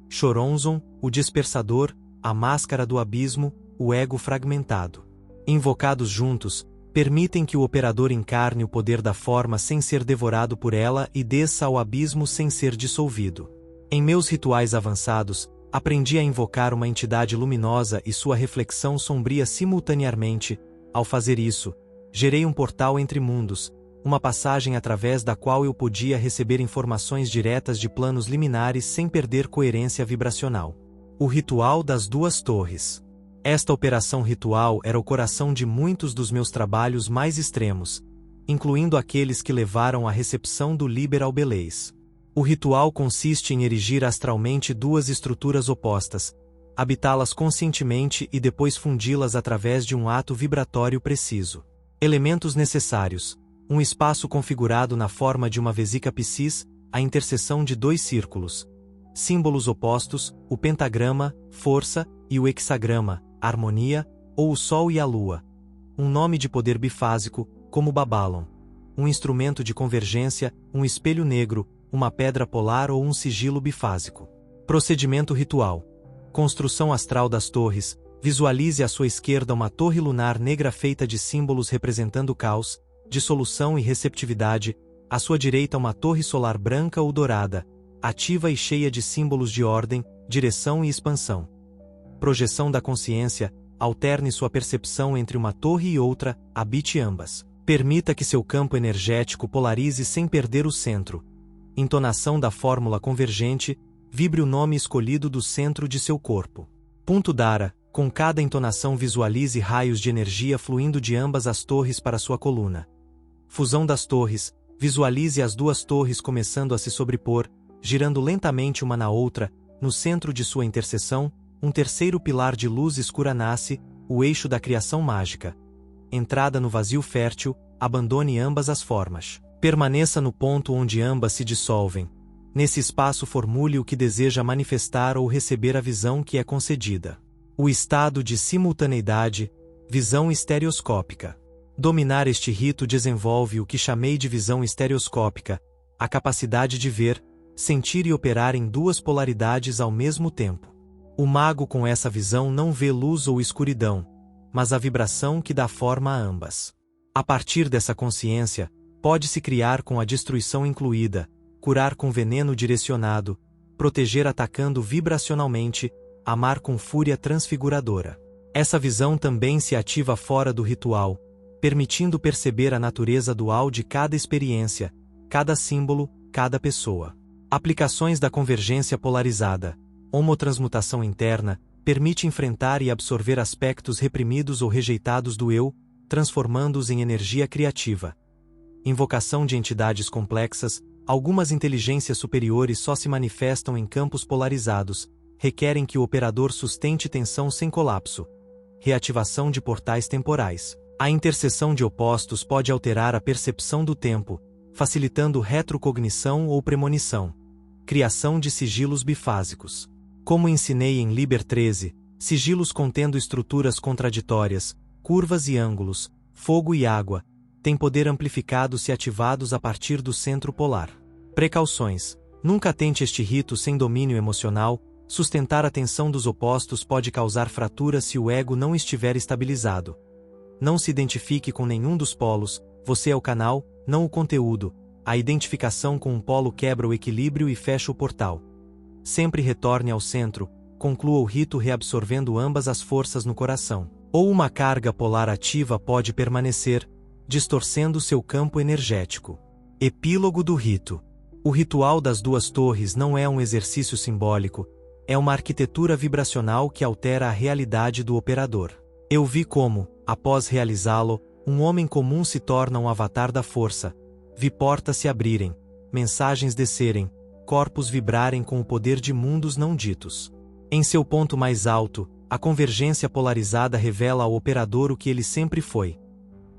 Choronzon, o dispersador, a máscara do abismo, o ego fragmentado. Invocados juntos, permitem que o operador encarne o poder da forma sem ser devorado por ela e desça ao abismo sem ser dissolvido. Em meus rituais avançados, aprendi a invocar uma entidade luminosa e sua reflexão sombria simultaneamente. Ao fazer isso, gerei um portal entre mundos, uma passagem através da qual eu podia receber informações diretas de planos liminares sem perder coerência vibracional. O ritual das duas torres. Esta operação ritual era o coração de muitos dos meus trabalhos mais extremos, incluindo aqueles que levaram à recepção do Liberal Beleis. O ritual consiste em erigir astralmente duas estruturas opostas, habitá-las conscientemente e depois fundi-las através de um ato vibratório preciso. Elementos necessários: um espaço configurado na forma de uma vesica Piscis, a interseção de dois círculos. Símbolos opostos: o pentagrama, força, e o hexagrama, harmonia, ou o Sol e a Lua. Um nome de poder bifásico, como Babylon. Um instrumento de convergência, um espelho negro, uma pedra polar ou um sigilo bifásico. Procedimento ritual. Construção astral das torres. Visualize à sua esquerda uma torre lunar negra feita de símbolos representando caos, dissolução e receptividade. À sua direita uma torre solar branca ou dourada, ativa e cheia de símbolos de ordem, direção e expansão. Projeção da consciência. Alterne sua percepção entre uma torre e outra, habite ambas. Permita que seu campo energético polarize sem perder o centro. Entonação da fórmula convergente. Vibre o nome escolhido do centro de seu corpo. Punto Dara. Com cada entonação visualize raios de energia fluindo de ambas as torres para sua coluna. Fusão das torres. Visualize as duas torres começando a se sobrepor, girando lentamente uma na outra. No centro de sua interseção, um terceiro pilar de luz escura nasce, o eixo da criação mágica. Entrada no vazio fértil. Abandone ambas as formas. Permaneça no ponto onde ambas se dissolvem. Nesse espaço formule o que deseja manifestar ou receber a visão que é concedida. O estado de simultaneidade, visão estereoscópica. Dominar este rito desenvolve o que chamei de visão estereoscópica, a capacidade de ver, sentir e operar em duas polaridades ao mesmo tempo. O mago com essa visão não vê luz ou escuridão, mas a vibração que dá forma a ambas. A partir dessa consciência, pode-se criar com a destruição incluída, curar com veneno direcionado, proteger atacando vibracionalmente, amar com fúria transfiguradora. Essa visão também se ativa fora do ritual, permitindo perceber a natureza dual de cada experiência, cada símbolo, cada pessoa. Aplicações da convergência polarizada. Homotransmutação interna permite enfrentar e absorver aspectos reprimidos ou rejeitados do eu, transformando-os em energia criativa. Invocação de entidades complexas. Algumas inteligências superiores só se manifestam em campos polarizados, requerem que o operador sustente tensão sem colapso. Reativação de portais temporais. A interseção de opostos pode alterar a percepção do tempo, facilitando retrocognição ou premonição. Criação de sigilos bifásicos. Como ensinei em Liber 13, sigilos contendo estruturas contraditórias, curvas e ângulos, fogo e água, têm poder amplificado se ativados a partir do centro polar. Precauções. Nunca tente este rito sem domínio emocional. Sustentar a tensão dos opostos pode causar fratura se o ego não estiver estabilizado. Não se identifique com nenhum dos polos, você é o canal, não o conteúdo. A identificação com um polo quebra o equilíbrio e fecha o portal. Sempre retorne ao centro, conclua o rito reabsorvendo ambas as forças no coração. Ou uma carga polar ativa pode permanecer, distorcendo seu campo energético. Epílogo do rito. O ritual das duas torres não é um exercício simbólico, é uma arquitetura vibracional que altera a realidade do operador. Eu vi como, após realizá-lo, um homem comum se torna um avatar da força. Vi portas se abrirem, mensagens descerem, corpos vibrarem com o poder de mundos não ditos. Em seu ponto mais alto, a convergência polarizada revela ao operador o que ele sempre foi.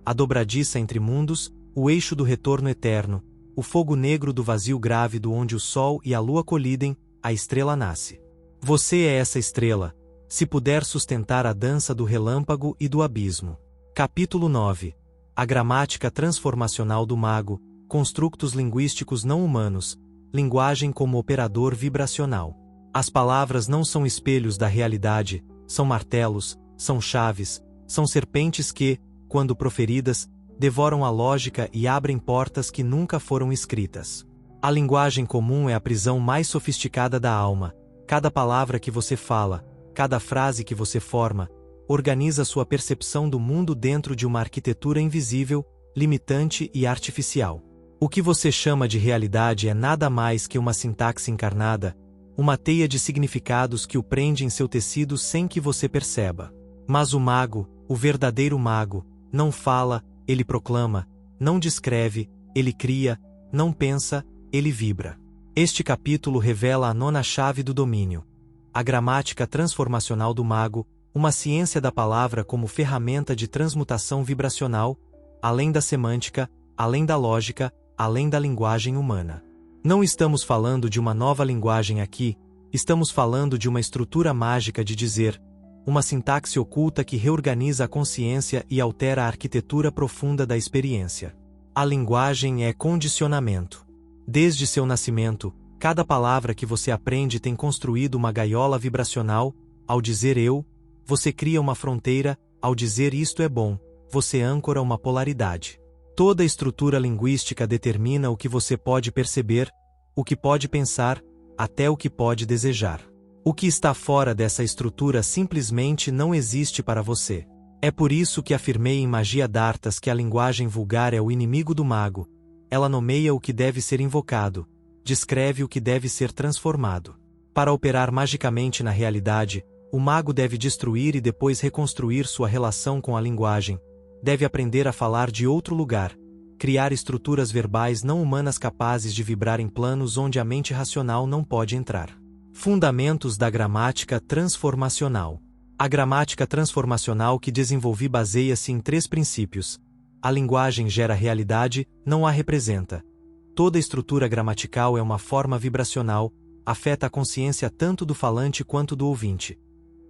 A dobradiça entre mundos, o eixo do retorno eterno, o fogo negro do vazio grávido onde o Sol e a Lua colidem, a estrela nasce. Você é essa estrela, se puder sustentar a dança do relâmpago e do abismo. Capítulo 9. A gramática transformacional do mago, construtos linguísticos não humanos, linguagem como operador vibracional. As palavras não são espelhos da realidade, são martelos, são chaves, são serpentes que, quando proferidas, devoram a lógica e abrem portas que nunca foram escritas. A linguagem comum é a prisão mais sofisticada da alma. Cada palavra que você fala, cada frase que você forma, organiza sua percepção do mundo dentro de uma arquitetura invisível, limitante e artificial. O que você chama de realidade é nada mais que uma sintaxe encarnada, uma teia de significados que o prende em seu tecido sem que você perceba. Mas o mago, o verdadeiro mago, não fala, ele proclama, não descreve, ele cria, não pensa, ele vibra. Este capítulo revela a nona chave do domínio, a gramática transformacional do mago, uma ciência da palavra como ferramenta de transmutação vibracional, além da semântica, além da lógica, além da linguagem humana. Não estamos falando de uma nova linguagem aqui, estamos falando de uma estrutura mágica de dizer, uma sintaxe oculta que reorganiza a consciência e altera a arquitetura profunda da experiência. A linguagem é condicionamento. Desde seu nascimento, cada palavra que você aprende tem construído uma gaiola vibracional. Ao dizer eu, você cria uma fronteira, ao dizer isto é bom, você âncora uma polaridade. Toda estrutura linguística determina o que você pode perceber, o que pode pensar, até o que pode desejar. O que está fora dessa estrutura simplesmente não existe para você. É por isso que afirmei em Magia d'Artas que a linguagem vulgar é o inimigo do mago. Ela nomeia o que deve ser invocado, descreve o que deve ser transformado. Para operar magicamente na realidade, o mago deve destruir e depois reconstruir sua relação com a linguagem, deve aprender a falar de outro lugar, criar estruturas verbais não humanas capazes de vibrar em planos onde a mente racional não pode entrar. Fundamentos da gramática transformacional. A gramática transformacional que desenvolvi baseia-se em 3 princípios. A linguagem gera realidade, não a representa. Toda estrutura gramatical é uma forma vibracional, afeta a consciência tanto do falante quanto do ouvinte.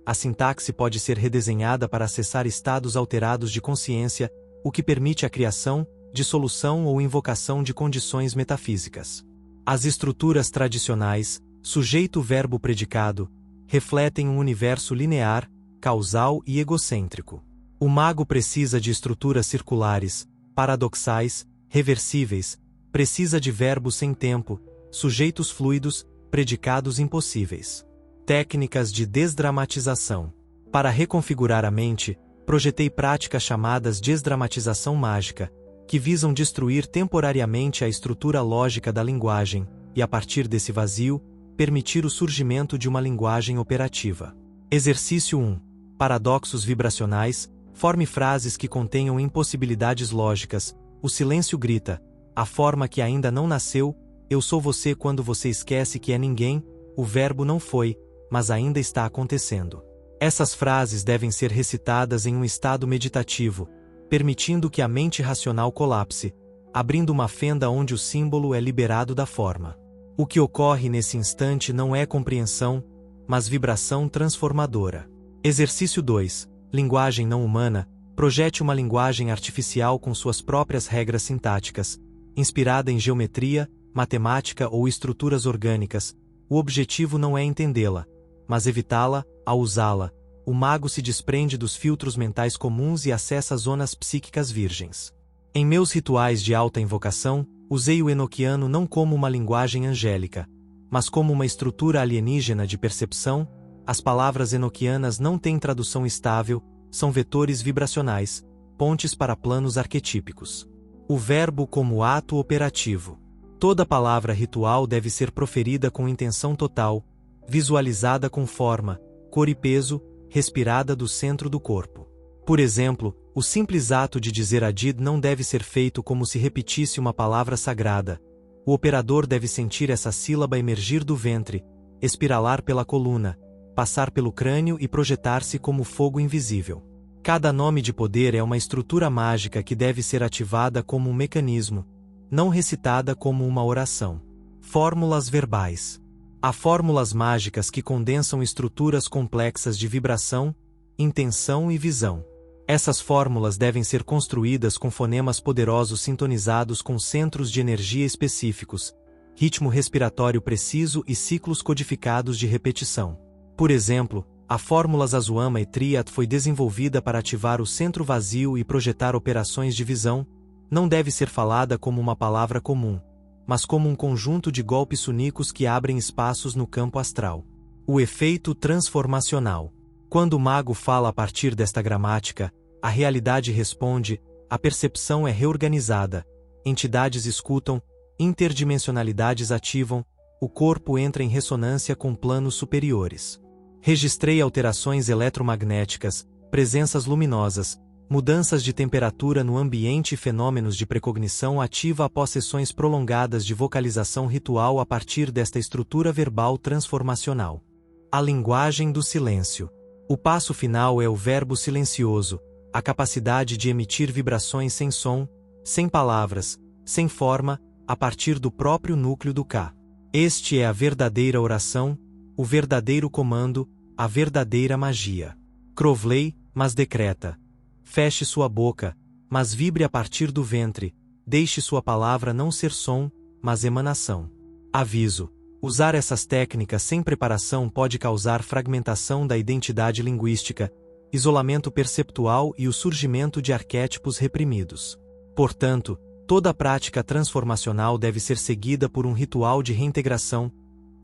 A sintaxe pode ser redesenhada para acessar estados alterados de consciência, o que permite a criação, dissolução ou invocação de condições metafísicas. As estruturas tradicionais, sujeito-verbo-predicado, refletem um universo linear, causal e egocêntrico. O mago precisa de estruturas circulares, paradoxais, reversíveis, precisa de verbos sem tempo, sujeitos fluidos, predicados impossíveis. Técnicas de desdramatização. Para reconfigurar a mente, projetei práticas chamadas desdramatização mágica, que visam destruir temporariamente a estrutura lógica da linguagem, e a partir desse vazio, permitir o surgimento de uma linguagem operativa. Exercício 1. Paradoxos vibracionais. Forme frases que contenham impossibilidades lógicas. O silêncio grita, a forma que ainda não nasceu, eu sou você quando você esquece que é ninguém, o verbo não foi, mas ainda está acontecendo. Essas frases devem ser recitadas em um estado meditativo, permitindo que a mente racional colapse, abrindo uma fenda onde o símbolo é liberado da forma. O que ocorre nesse instante não é compreensão, mas vibração transformadora. Exercício 2. Linguagem não humana. Projete uma linguagem artificial com suas próprias regras sintáticas, inspirada em geometria, matemática ou estruturas orgânicas. O objetivo não é entendê-la, mas evitá-la. Ao usá-la, o mago se desprende dos filtros mentais comuns e acessa zonas psíquicas virgens. Em meus rituais de alta invocação, usei o enoquiano não como uma linguagem angélica, mas como uma estrutura alienígena de percepção. As palavras enoquianas não têm tradução estável, são vetores vibracionais, pontes para planos arquetípicos. O verbo como ato operativo. Toda palavra ritual deve ser proferida com intenção total, visualizada com forma, cor e peso, respirada do centro do corpo. Por exemplo, o simples ato de dizer Adid não deve ser feito como se repetisse uma palavra sagrada. O operador deve sentir essa sílaba emergir do ventre, espiralar pela coluna, passar pelo crânio e projetar-se como fogo invisível. Cada nome de poder é uma estrutura mágica que deve ser ativada como um mecanismo, não recitada como uma oração. Fórmulas verbais. Há fórmulas mágicas que condensam estruturas complexas de vibração, intenção e visão. Essas fórmulas devem ser construídas com fonemas poderosos sintonizados com centros de energia específicos, ritmo respiratório preciso e ciclos codificados de repetição. Por exemplo, A fórmula Zazuama e Triat foi desenvolvida para ativar o centro vazio e projetar operações de visão. Não deve ser falada como uma palavra comum, mas como um conjunto de golpes únicos que abrem espaços no campo astral. O efeito transformacional. Quando o mago fala a partir desta gramática, a realidade responde, a percepção é reorganizada, entidades escutam, interdimensionalidades ativam, o corpo entra em ressonância com planos superiores. Registrei alterações eletromagnéticas, presenças luminosas, mudanças de temperatura no ambiente e fenômenos de precognição ativa após sessões prolongadas de vocalização ritual a partir desta estrutura verbal transformacional. A linguagem do silêncio. O passo final é o verbo silencioso, a capacidade de emitir vibrações sem som, sem palavras, sem forma, a partir do próprio núcleo do K. Este é a verdadeira oração, o verdadeiro comando, a verdadeira magia. Crowley, mas decreta. Feche sua boca, mas vibre a partir do ventre, deixe sua palavra não ser som, mas emanação. Aviso: usar essas técnicas sem preparação pode causar fragmentação da identidade linguística, isolamento perceptual e o surgimento de arquétipos reprimidos. Portanto, toda prática transformacional deve ser seguida por um ritual de reintegração,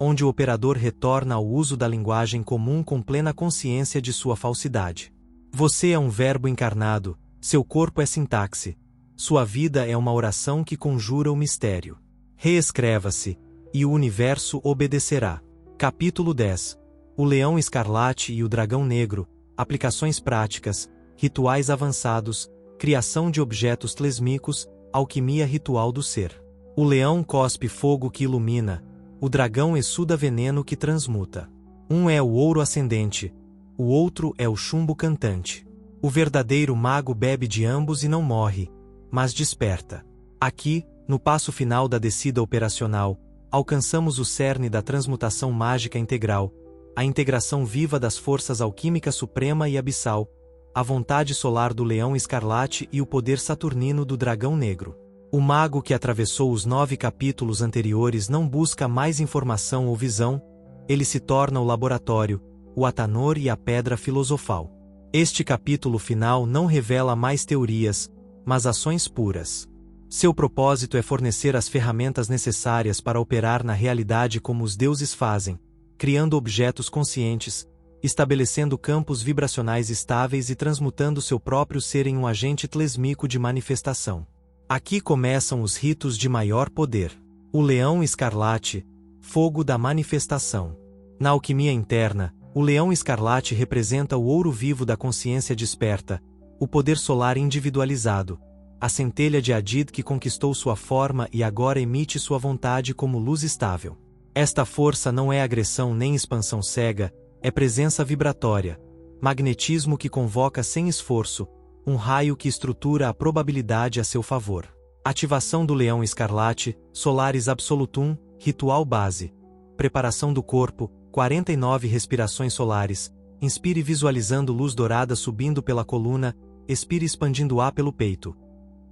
onde o operador retorna ao uso da linguagem comum com plena consciência de sua falsidade. Você é um verbo encarnado, seu corpo é sintaxe, sua vida é uma oração que conjura o mistério. Reescreva-se, e o universo obedecerá. Capítulo 10. O Leão Escarlate e o Dragão Negro, aplicações práticas, rituais avançados, criação de objetos tlesmicos, alquimia ritual do ser. O leão cospe fogo que ilumina, o dragão exsuda veneno que transmuta. Um é o ouro ascendente, o outro é o chumbo cantante. O verdadeiro mago bebe de ambos e não morre, mas desperta. Aqui, no passo final da descida operacional, alcançamos o cerne da transmutação mágica integral, a integração viva das forças alquímica suprema e abissal, a vontade solar do leão escarlate e o poder saturnino do dragão negro. O mago que atravessou os 9 capítulos anteriores não busca mais informação ou visão, ele se torna o laboratório, o atanor e a pedra filosofal. Este capítulo final não revela mais teorias, mas ações puras. Seu propósito é fornecer as ferramentas necessárias para operar na realidade como os deuses fazem, criando objetos conscientes, estabelecendo campos vibracionais estáveis e transmutando seu próprio ser em um agente tlesmico de manifestação. Aqui começam os ritos de maior poder. O leão escarlate, fogo da manifestação. Na alquimia interna, o leão escarlate representa o ouro vivo da consciência desperta, o poder solar individualizado, a centelha de Hadid que conquistou sua forma e agora emite sua vontade como luz estável. Esta força não é agressão nem expansão cega, é presença vibratória, magnetismo que convoca sem esforço, um raio que estrutura a probabilidade a seu favor. Ativação do leão escarlate, Solaris Absolutum, ritual base. Preparação do corpo, 49 respirações solares, inspire visualizando luz dourada subindo pela coluna, expire expandindo ar pelo peito.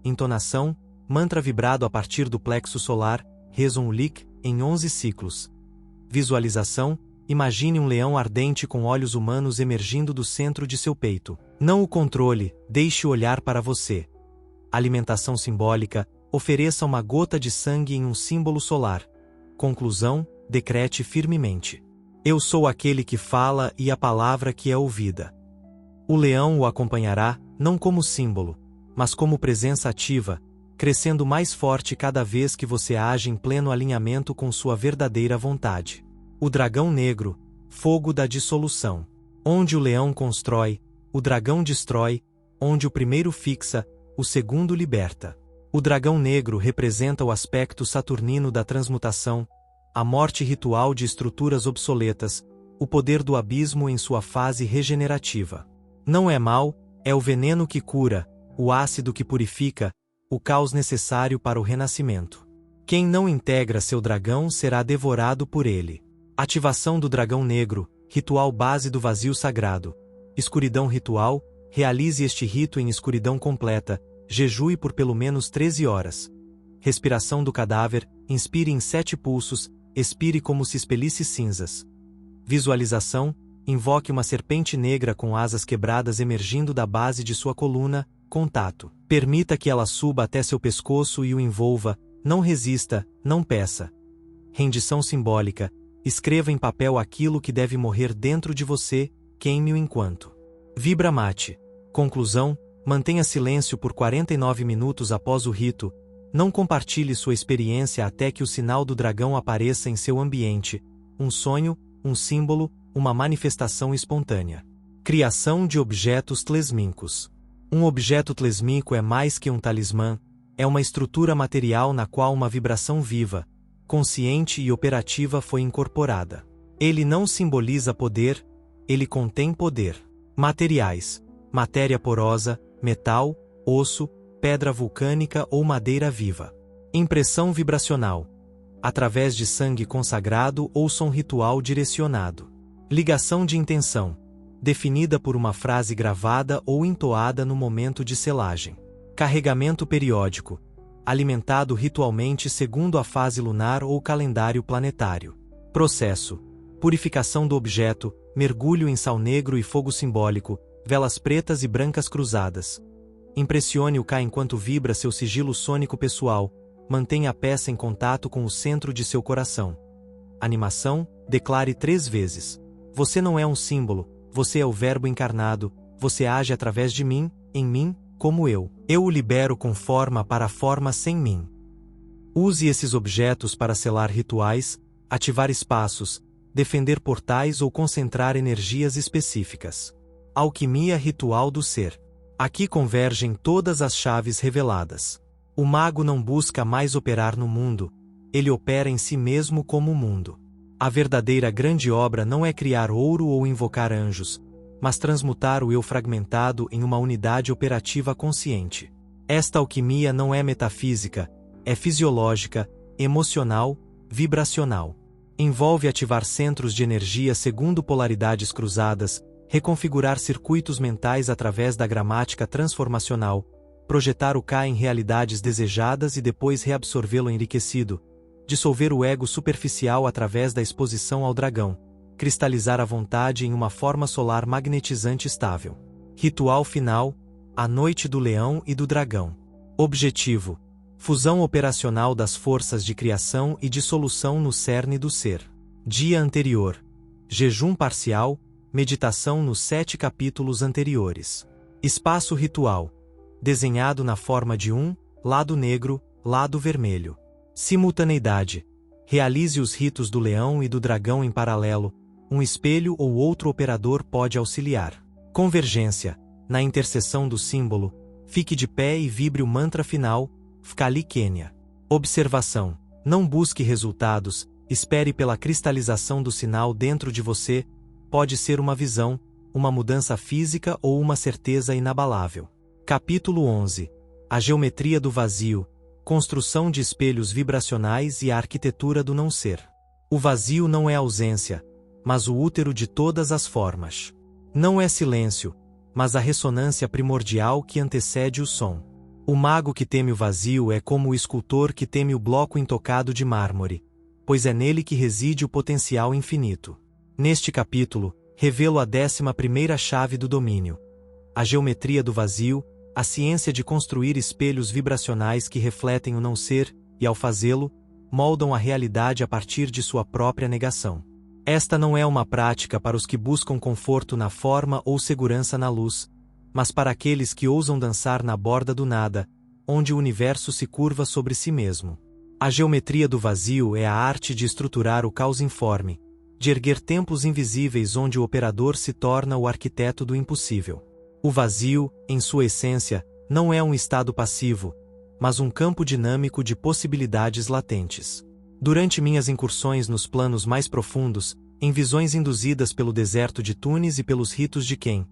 Entonação, mantra vibrado a partir do plexo solar, Rezon Ulik, em 11 ciclos. Visualização, imagine um leão ardente com olhos humanos emergindo do centro de seu peito. Não o controle, deixe-o olhar para você. Alimentação simbólica, ofereça uma gota de sangue em um símbolo solar. Conclusão, decrete firmemente. Eu sou aquele que fala e a palavra que é ouvida. O leão o acompanhará, não como símbolo, mas como presença ativa, crescendo mais forte cada vez que você age em pleno alinhamento com sua verdadeira vontade. O dragão negro, fogo da dissolução. Onde o leão constrói, o dragão destrói, onde o primeiro fixa, o segundo liberta. O dragão negro representa o aspecto saturnino da transmutação, a morte ritual de estruturas obsoletas, o poder do abismo em sua fase regenerativa. Não é mal, é o veneno que cura, o ácido que purifica, o caos necessário para o renascimento. Quem não integra seu dragão será devorado por ele. Ativação do dragão negro, ritual base do vazio sagrado. Escuridão ritual, realize este rito em escuridão completa, jejue por pelo menos 13 horas. Respiração do cadáver, inspire em 7 pulsos, expire como se expelisse cinzas. Visualização, Invoque uma serpente negra com asas quebradas emergindo da base de sua coluna, contato. Permita que ela suba até seu pescoço e o envolva, não resista, não peça. Rendição simbólica. Escreva em papel aquilo que deve morrer dentro de você, queime-o enquanto. Vibra mate. Conclusão: mantenha silêncio por 49 minutos após o rito. Não compartilhe sua experiência até que o sinal do dragão apareça em seu ambiente. Um sonho, um símbolo, uma manifestação espontânea. Criação de objetos tlesmíncos. Um objeto tlesmínico é mais que um talismã, é uma estrutura material na qual uma vibração viva, consciente e operativa foi incorporada. Ele não simboliza poder, ele contém poder. Materiais: matéria porosa, metal, osso, pedra vulcânica ou madeira viva. Impressão vibracional: através de sangue consagrado ou som ritual direcionado. Ligação de intenção: definida por uma frase gravada ou entoada no momento de selagem. Carregamento periódico: alimentado ritualmente segundo a fase lunar ou calendário planetário. Processo: purificação do objeto, mergulho em sal negro e fogo simbólico, velas pretas e brancas cruzadas. Impressione o K enquanto vibra seu sigilo sônico pessoal, mantenha a peça em contato com o centro de seu coração. Animação: declare 3 vezes. Você não é um símbolo, você é o Verbo encarnado, você age através de mim, em mim, como eu. Eu o libero com forma para a forma sem mim. Use esses objetos para selar rituais, ativar espaços, defender portais ou concentrar energias específicas. Alquimia ritual do ser. Aqui convergem todas as chaves reveladas. O mago não busca mais operar no mundo, ele opera em si mesmo como o mundo. A verdadeira grande obra não é criar ouro ou invocar anjos, mas transmutar o eu fragmentado em uma unidade operativa consciente. Esta alquimia não é metafísica, é fisiológica, emocional, vibracional. Envolve ativar centros de energia segundo polaridades cruzadas, reconfigurar circuitos mentais através da gramática transformacional, projetar o K em realidades desejadas e depois reabsorvê-lo enriquecido, dissolver o ego superficial através da exposição ao dragão, cristalizar a vontade em uma forma solar magnetizante estável. Ritual final: a noite do leão e do dragão. Objetivo: fusão operacional das forças de criação e dissolução no cerne do ser. Dia anterior: jejum parcial, meditação nos 7 capítulos anteriores. Espaço ritual: desenhado na forma de um lado negro, lado vermelho. Simultaneidade: realize os ritos do leão e do dragão em paralelo, um espelho ou outro operador pode auxiliar. Convergência: na interseção do símbolo, fique de pé e vibre o mantra final, Fkali Kenya. Observação: não busque resultados, espere pela cristalização do sinal dentro de você, pode ser uma visão, uma mudança física ou uma certeza inabalável. Capítulo 11. A geometria do vazio, construção de espelhos vibracionais e a arquitetura do não ser. O vazio não é ausência, mas o útero de todas as formas. Não é silêncio, mas a ressonância primordial que antecede o som. O mago que teme o vazio é como o escultor que teme o bloco intocado de mármore, pois é nele que reside o potencial infinito. Neste capítulo, revelo a 11ª chave do domínio. A geometria do vazio, a ciência de construir espelhos vibracionais que refletem o não ser, e ao fazê-lo, moldam a realidade a partir de sua própria negação. Esta não é uma prática para os que buscam conforto na forma ou segurança na luz, mas para aqueles que ousam dançar na borda do nada, onde o universo se curva sobre si mesmo. A geometria do vazio é a arte de estruturar o caos informe, de erguer templos invisíveis onde o operador se torna o arquiteto do impossível. O vazio, em sua essência, não é um estado passivo, mas um campo dinâmico de possibilidades latentes. Durante minhas incursões nos planos mais profundos, em visões induzidas pelo deserto de Tunis e pelos ritos de Ken,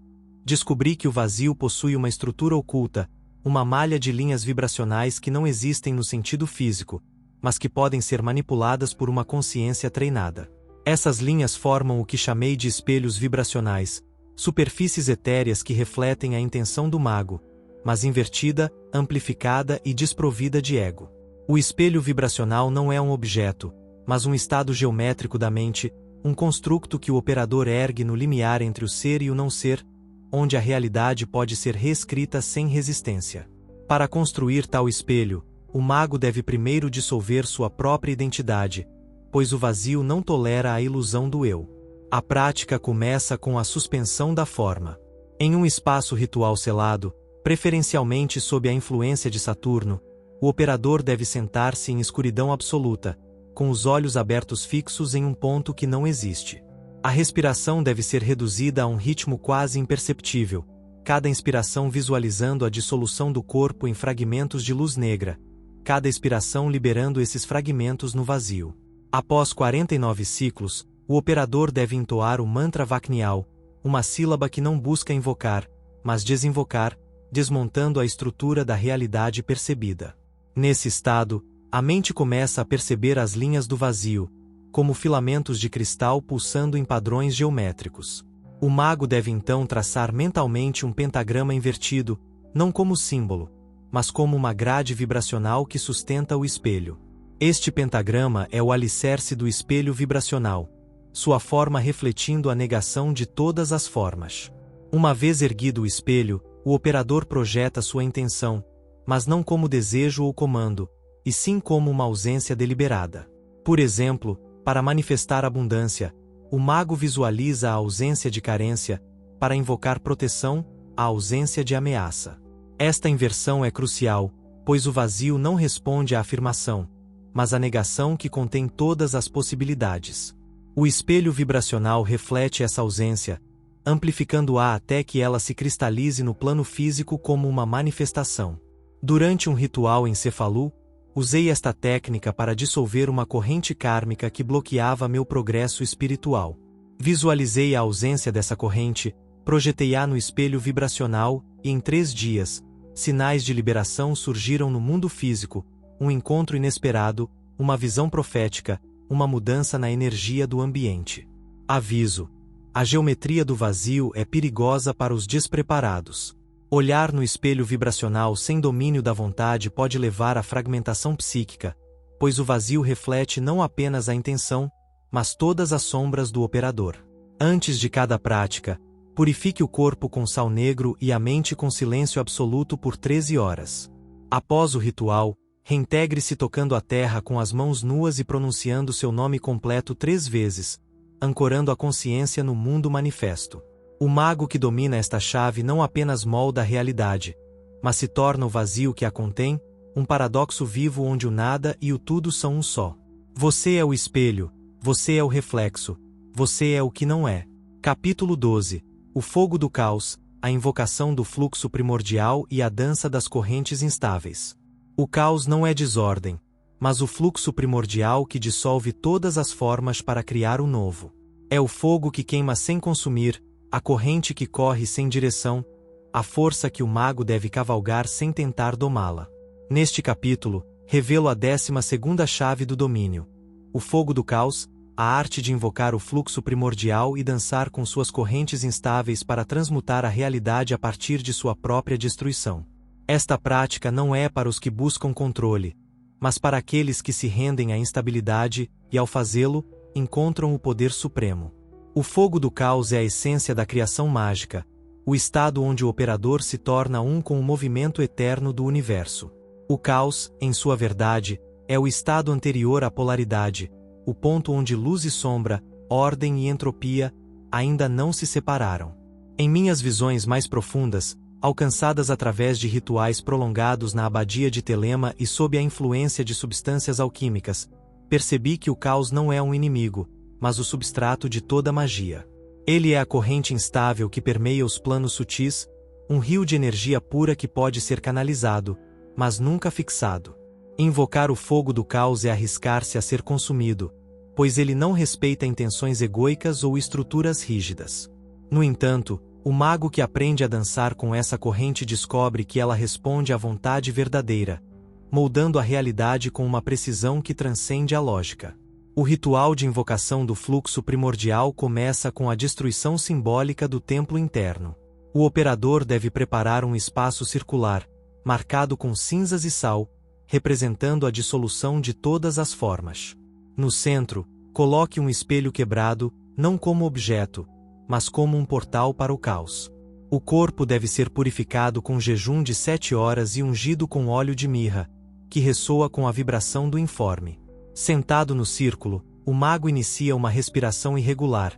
descobri que o vazio possui uma estrutura oculta, uma malha de linhas vibracionais que não existem no sentido físico, mas que podem ser manipuladas por uma consciência treinada. Essas linhas formam o que chamei de espelhos vibracionais, superfícies etéreas que refletem a intenção do mago, mas invertida, amplificada e desprovida de ego. O espelho vibracional não é um objeto, mas um estado geométrico da mente, um construto que o operador ergue no limiar entre o ser e o não ser, onde a realidade pode ser reescrita sem resistência. Para construir tal espelho, o mago deve primeiro dissolver sua própria identidade, pois o vazio não tolera a ilusão do eu. A prática começa com a suspensão da forma. Em um espaço ritual selado, preferencialmente sob a influência de Saturno, o operador deve sentar-se em escuridão absoluta, com os olhos abertos fixos em um ponto que não existe. A respiração deve ser reduzida a um ritmo quase imperceptível, cada inspiração visualizando a dissolução do corpo em fragmentos de luz negra, cada expiração liberando esses fragmentos no vazio. Após 49 ciclos, o operador deve entoar o mantra Vaknial, uma sílaba que não busca invocar, mas desinvocar, desmontando a estrutura da realidade percebida. Nesse estado, a mente começa a perceber as linhas do vazio, como filamentos de cristal pulsando em padrões geométricos. O mago deve então traçar mentalmente um pentagrama invertido, não como símbolo, mas como uma grade vibracional que sustenta o espelho. Este pentagrama é o alicerce do espelho vibracional, sua forma refletindo a negação de todas as formas. Uma vez erguido o espelho, o operador projeta sua intenção, mas não como desejo ou comando, e sim como uma ausência deliberada. Por exemplo, para manifestar abundância, o mago visualiza a ausência de carência, para invocar proteção, a ausência de ameaça. Esta inversão é crucial, pois o vazio não responde à afirmação, mas à negação que contém todas as possibilidades. O espelho vibracional reflete essa ausência, amplificando-a até que ela se cristalize no plano físico como uma manifestação. Durante um ritual em Cefalu, usei esta técnica para dissolver uma corrente kármica que bloqueava meu progresso espiritual. Visualizei a ausência dessa corrente, projetei-a no espelho vibracional e em 3 dias, sinais de liberação surgiram no mundo físico, um encontro inesperado, uma visão profética, uma mudança na energia do ambiente. Aviso: a geometria do vazio é perigosa para os despreparados. Olhar no espelho vibracional sem domínio da vontade pode levar à fragmentação psíquica, pois o vazio reflete não apenas a intenção, mas todas as sombras do operador. Antes de cada prática, purifique o corpo com sal negro e a mente com silêncio absoluto por 13 horas. Após o ritual, reintegre-se tocando a terra com as mãos nuas e pronunciando seu nome completo 3 vezes, ancorando a consciência no mundo manifesto. O mago que domina esta chave não apenas molda a realidade, mas se torna o vazio que a contém, um paradoxo vivo onde o nada e o tudo são um só. Você é o espelho, você é o reflexo, você é o que não é. Capítulo 12. O fogo do caos, a invocação do fluxo primordial e a dança das correntes instáveis. O caos não é desordem, mas o fluxo primordial que dissolve todas as formas para criar o novo. É o fogo que queima sem consumir, a corrente que corre sem direção, a força que o mago deve cavalgar sem tentar domá-la. Neste capítulo, revelo a 12ª chave do domínio. O fogo do caos, a arte de invocar o fluxo primordial e dançar com suas correntes instáveis para transmutar a realidade a partir de sua própria destruição. Esta prática não é para os que buscam controle, mas para aqueles que se rendem à instabilidade e, ao fazê-lo, encontram o poder supremo. O fogo do caos é a essência da criação mágica, o estado onde o operador se torna um com o movimento eterno do universo. O caos, em sua verdade, é o estado anterior à polaridade, o ponto onde luz e sombra, ordem e entropia, ainda não se separaram. Em minhas visões mais profundas, alcançadas através de rituais prolongados na abadia de Telema e sob a influência de substâncias alquímicas, percebi que o caos não é um inimigo, mas o substrato de toda magia. Ele é a corrente instável que permeia os planos sutis, um rio de energia pura que pode ser canalizado, mas nunca fixado. Invocar o fogo do caos é arriscar-se a ser consumido, pois ele não respeita intenções egóicas ou estruturas rígidas. No entanto, o mago que aprende a dançar com essa corrente descobre que ela responde à vontade verdadeira, moldando a realidade com uma precisão que transcende a lógica. O ritual de invocação do fluxo primordial começa com a destruição simbólica do templo interno. O operador deve preparar um espaço circular, marcado com cinzas e sal, representando a dissolução de todas as formas. No centro, Coloque um espelho quebrado, não como objeto, mas como um portal para o caos. O corpo deve ser purificado com jejum de 7 horas e ungido com óleo de mirra, que ressoa com a vibração do informe. Sentado no círculo, o mago inicia uma respiração irregular,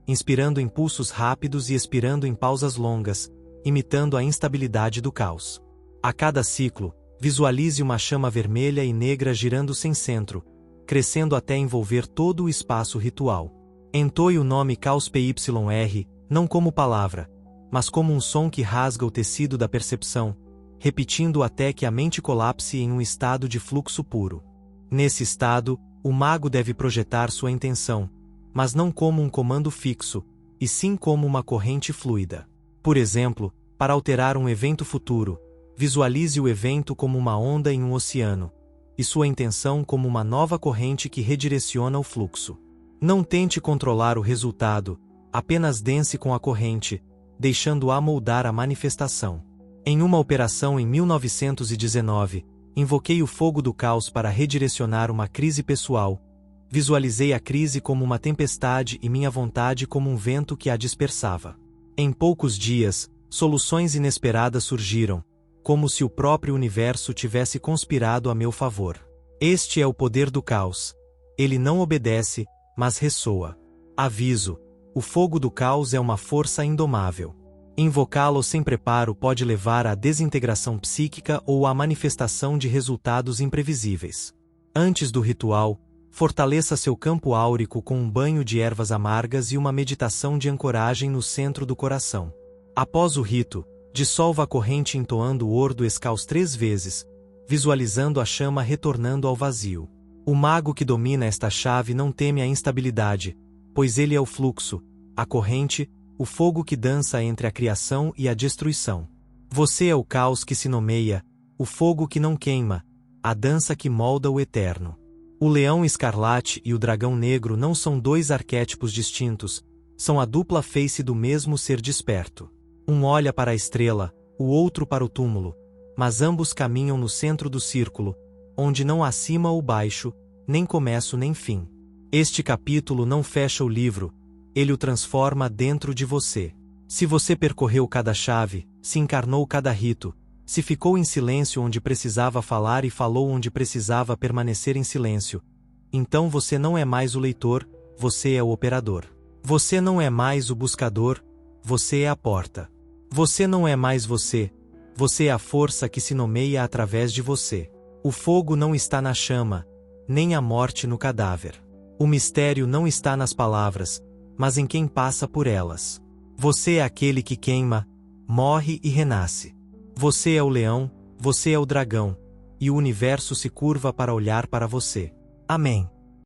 inspirando impulsos rápidos e expirando em pausas longas, imitando a instabilidade do caos. A cada ciclo, visualize uma chama vermelha e negra girando sem centro, crescendo até envolver todo o espaço ritual. Entoie o nome Caos PYR, não como palavra, mas como um som que rasga o tecido da percepção, repetindo até que a mente colapse em um estado de fluxo puro. Nesse estado, o mago deve projetar sua intenção, mas não como um comando fixo, e sim como uma corrente fluida. Por exemplo, para alterar um evento futuro, visualize o evento como uma onda em um oceano, e sua intenção como uma nova corrente que redireciona o fluxo. Não tente controlar o resultado, apenas dance com a corrente, deixando-a moldar a manifestação. Em uma operação em 1919, invoquei o fogo do caos para redirecionar uma crise pessoal. Visualizei a crise como uma tempestade e minha vontade como um vento que a dispersava. Em poucos dias, soluções inesperadas surgiram, como se o próprio universo tivesse conspirado a meu favor. Este é o poder do caos. Ele não obedece, mas ressoa. Aviso: o fogo do caos é uma força indomável. Invocá-lo sem preparo pode levar à desintegração psíquica ou à manifestação de resultados imprevisíveis. Antes do ritual, fortaleça seu campo áurico com um banho de ervas amargas e uma meditação de ancoragem no centro do coração. Após o rito, dissolva a corrente entoando o Ordo Escaus 3 vezes, visualizando a chama retornando ao vazio. O mago que domina esta chave não teme a instabilidade, pois ele é o fluxo, a corrente, o fogo que dança entre a criação e a destruição. Você é o caos que se nomeia, o fogo que não queima, a dança que molda o eterno. O leão escarlate e o dragão negro não são dois arquétipos distintos, são a dupla face do mesmo ser desperto. Um olha para a estrela, o outro para o túmulo, mas ambos caminham no centro do círculo, onde não há cima ou baixo, nem começo nem fim. Este capítulo não fecha o livro, ele o transforma dentro de você. Se você percorreu cada chave, se encarnou cada rito, se ficou em silêncio onde precisava falar e falou onde precisava permanecer em silêncio, então você não é mais o leitor, você é o operador. Você não é mais o buscador, você é a porta. Você não é mais você, você é a força que se nomeia através de você. O fogo não está na chama, nem a morte no cadáver. O mistério não está nas palavras, mas em quem passa por elas. Você é aquele que queima, morre e renasce. Você é o leão, você é o dragão, e o universo se curva para olhar para você. Amém.